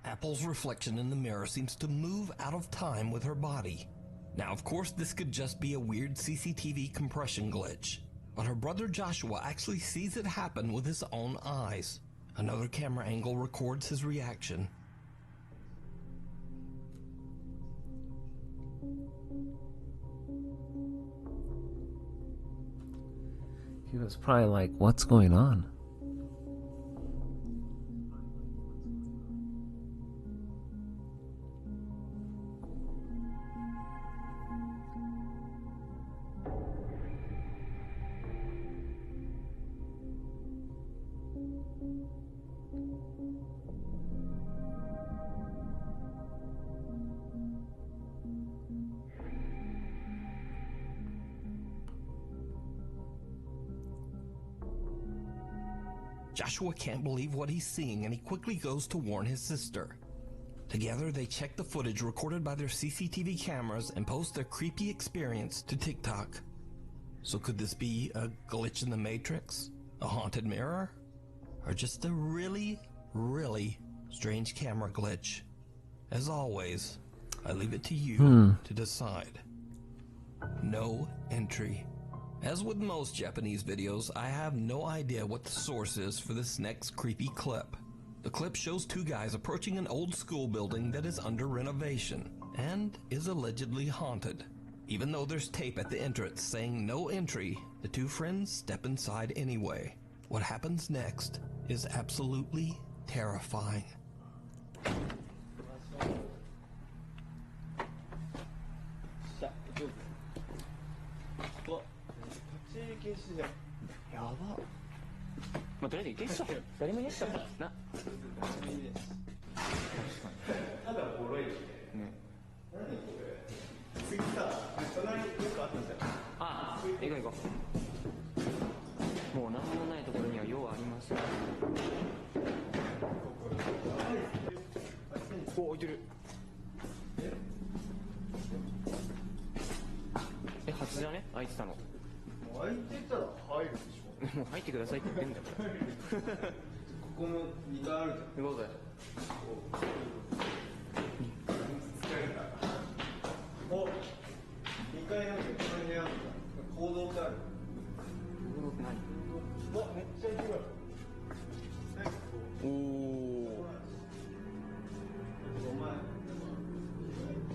Apple's reflection in the mirror seems to move out of time with her body. Now, of course, this could just be a weird CCTV compression glitch, but her brother Joshua actually sees it happen with his own eyes. Another camera angle records his reaction. He was probably like, what's going on? Joshua can't believe what he's seeing, and he quickly goes to warn his sister. Together, they check the footage recorded by their CCTV cameras and post their creepy experience to TikTok. So could this be a glitch in the Matrix? A haunted mirror? Or just a really, really strange camera glitch? As always, I leave it to you to decide. No entry. As with most Japanese videos, I have no idea what the source is for this next creepy clip. The clip shows two guys approaching an old school building that is under renovation and is allegedly haunted. Even though there's tape at the entrance saying no entry, the two friends step inside anyway. What happens next is absolutely terrifying. 2階なんだけど、この部屋なんだ。行動ってある。行動って何？うわ、めっちゃ広い。おお。お前、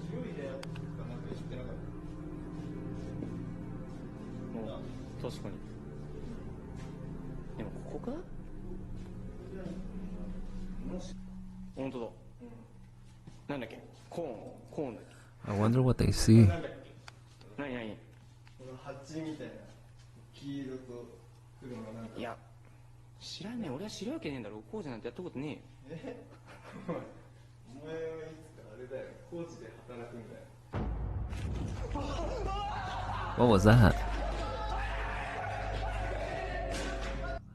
広い部屋かなんか知ってなかった。確かに。でもここか？本当だ。なんだっけ？コーンだっけ？ I wonder what they see. 何この蜂みたいな黄色と黒のなんか。いや、知らねえ。俺は知るわけねえんだろ。工事なんてやったことねえよ。お前はいつかあれだよ。工事で働くんだよ。 What was that?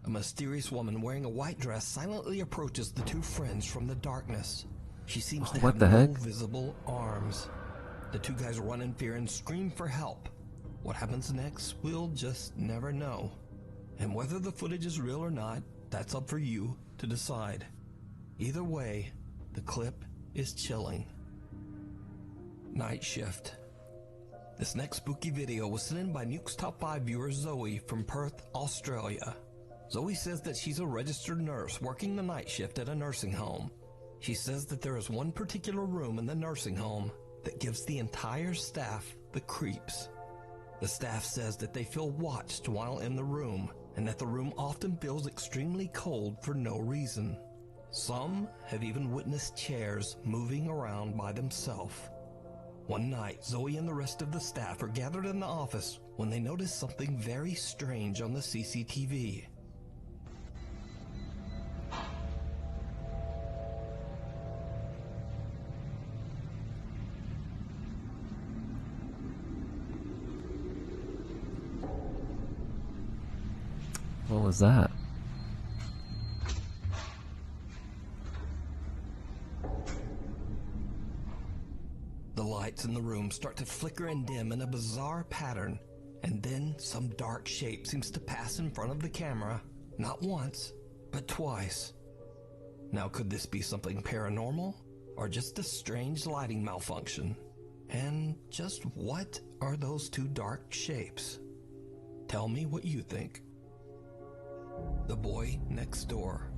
A mysterious woman wearing a white dress silently approaches the two friends from the darkness. She seems to What have the no heck? visible arms. The two guys run in fear and scream for help. What happens next, we'll just never know. And whether the footage is real or not, that's up for you to decide. Either way, the clip is chilling. Night Shift. This next spooky video was sent in by Nuke's Top 5 viewer Zoe from Perth, Australia. Zoe says that she's a registered nurse working the night shift at a nursing home. She says that there is one particular room in the nursing home that gives the entire staff the creeps. The staff says that they feel watched while in the room, and that the room often feels extremely cold for no reason. Some have even witnessed chairs moving around by themselves. One night, Zoe and the rest of the staff are gathered in the office when they notice something very strange on the CCTV. What was that? The lights in the room start to flicker and dim in a bizarre pattern, and then some dark shape seems to pass in front of the camera, not once, but twice. Now, could this be something paranormal, or just a strange lighting malfunction? And just what are those two dark shapes? Tell me what you think. The Boy Next Door.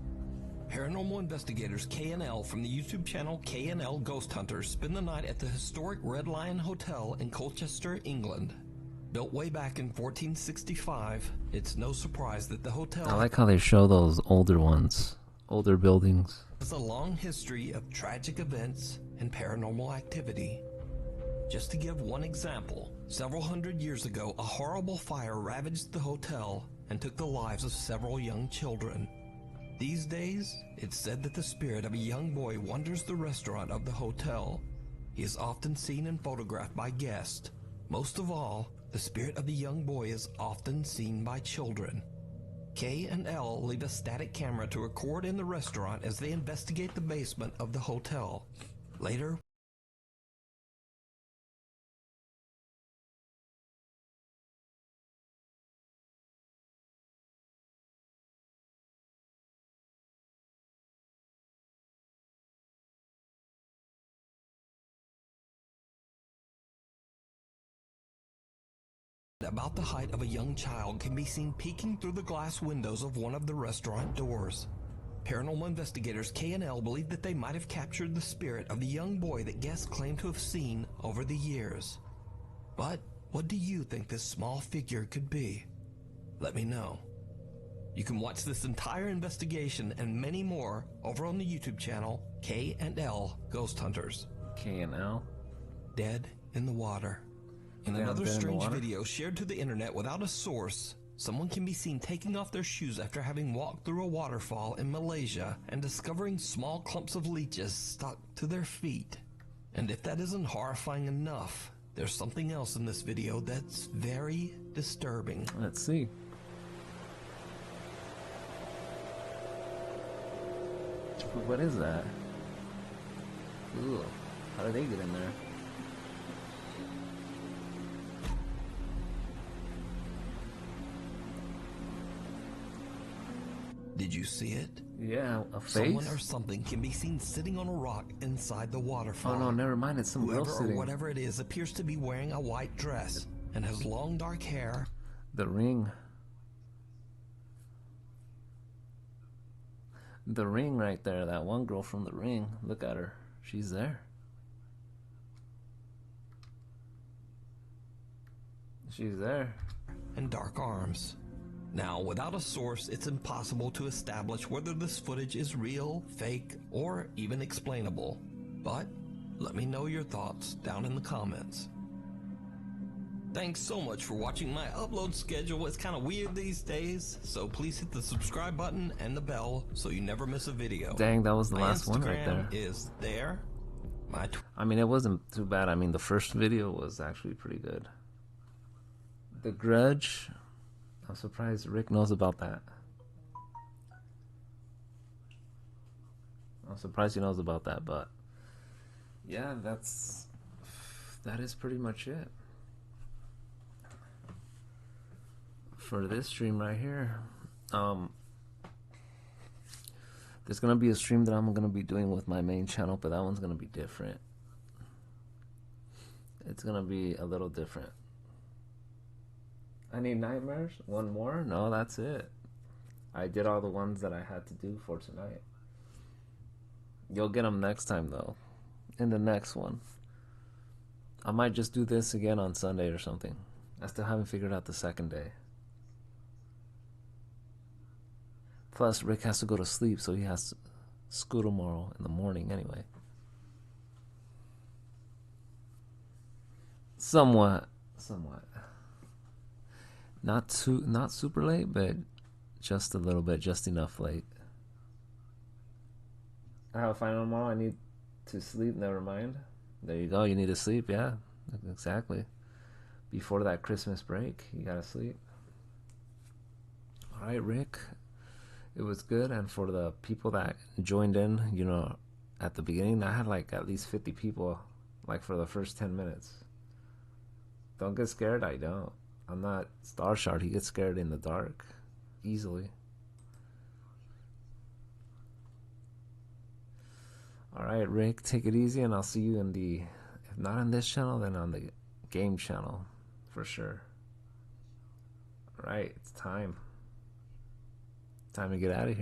Paranormal investigators K&L from the YouTube channel K&L Ghost Hunters spend the night at the historic Red Lion Hotel in Colchester, England. Built way back in 1465, it's no surprise that the hotel I like how they show those older ones, older buildings. has a long history of tragic events and paranormal activity. Just to give one example, several hundred years ago, a horrible fire ravaged the hotel and took the lives of several young children. These days, it's said that the spirit of a young boy wanders the restaurant of the hotel. He is often seen and photographed by guests. Most of all, the spirit of the young boy is often seen by children. K and L leave a static camera to record in the restaurant as they investigate the basement of the hotel. Later, about the height of a young child can be seen peeking through the glass windows of one of the restaurant doors. Paranormal investigators K&L believe that they might have captured the spirit of the young boy that guests claim to have seen over the years. But what do you think this small figure could be? Let me know. You can watch this entire investigation and many more over on the YouTube channel K&L Ghost Hunters. K&L? Dead in the Water. In another strange video shared to the internet without a source, someone can be seen taking off their shoes after having walked through a waterfall in Malaysia and discovering small clumps of leeches stuck to their feet. And if that isn't horrifying enough, there's something else in this video that's very disturbing. Let's see. What is that? Ooh, how did they get in there? Did Did you see it? Yeah, a face? Someone or something can be seen sitting on a rock inside the waterfall. Oh no, never mind, it's some girl Whoever sitting. or whatever it is appears to be wearing a white dress and has long dark hair. The Ring. The Ring right there, that one girl from The Ring. Look at her. She's there. She's there. And dark arms. Now, without a source, it's impossible to establish whether this footage is real, fake, or even explainable. But let me know your thoughts down in the comments. Thanks so much for watching. My upload schedule is kind of weird these days, so please hit the subscribe button and the bell so you never miss a video. Dang, that was the My last one right there. Instagram is there. I mean, it wasn't too bad. I mean, the first video was actually pretty good. The Grudge. I'm surprised Rick knows about that. I'm surprised he knows about that, but yeah, that is pretty much it for this stream right here. There's gonna be a stream that I'm gonna be doing with my main channel, but that one's gonna be different. It's gonna be a little different. I need nightmares? One more? No, that's it. I did all the ones that I had to do for tonight. You'll get them next time, though. In the next one. I might just do this again on Sunday or something. I still haven't figured out the second day. Plus, Rick has to go to sleep, so he has to school tomorrow in the morning anyway. Somewhat. Not super late, but just a little bit, just enough late. I have a final tomorrow. I need to sleep. Never mind. There you go. You need to sleep. Yeah, exactly. Before that Christmas break, you gotta sleep. All right, Rick. It was good, and for the people that joined in, you know, at the beginning, I had like at least 50 people, like for the first 10 minutes. Don't get scared. I don't. I'm not Starshard. He gets scared in the dark easily. Alright, Rick, take it easy, and I'll see you in the, if not on this channel, then on the game channel for sure. Alright, it's time. Time to get out of here.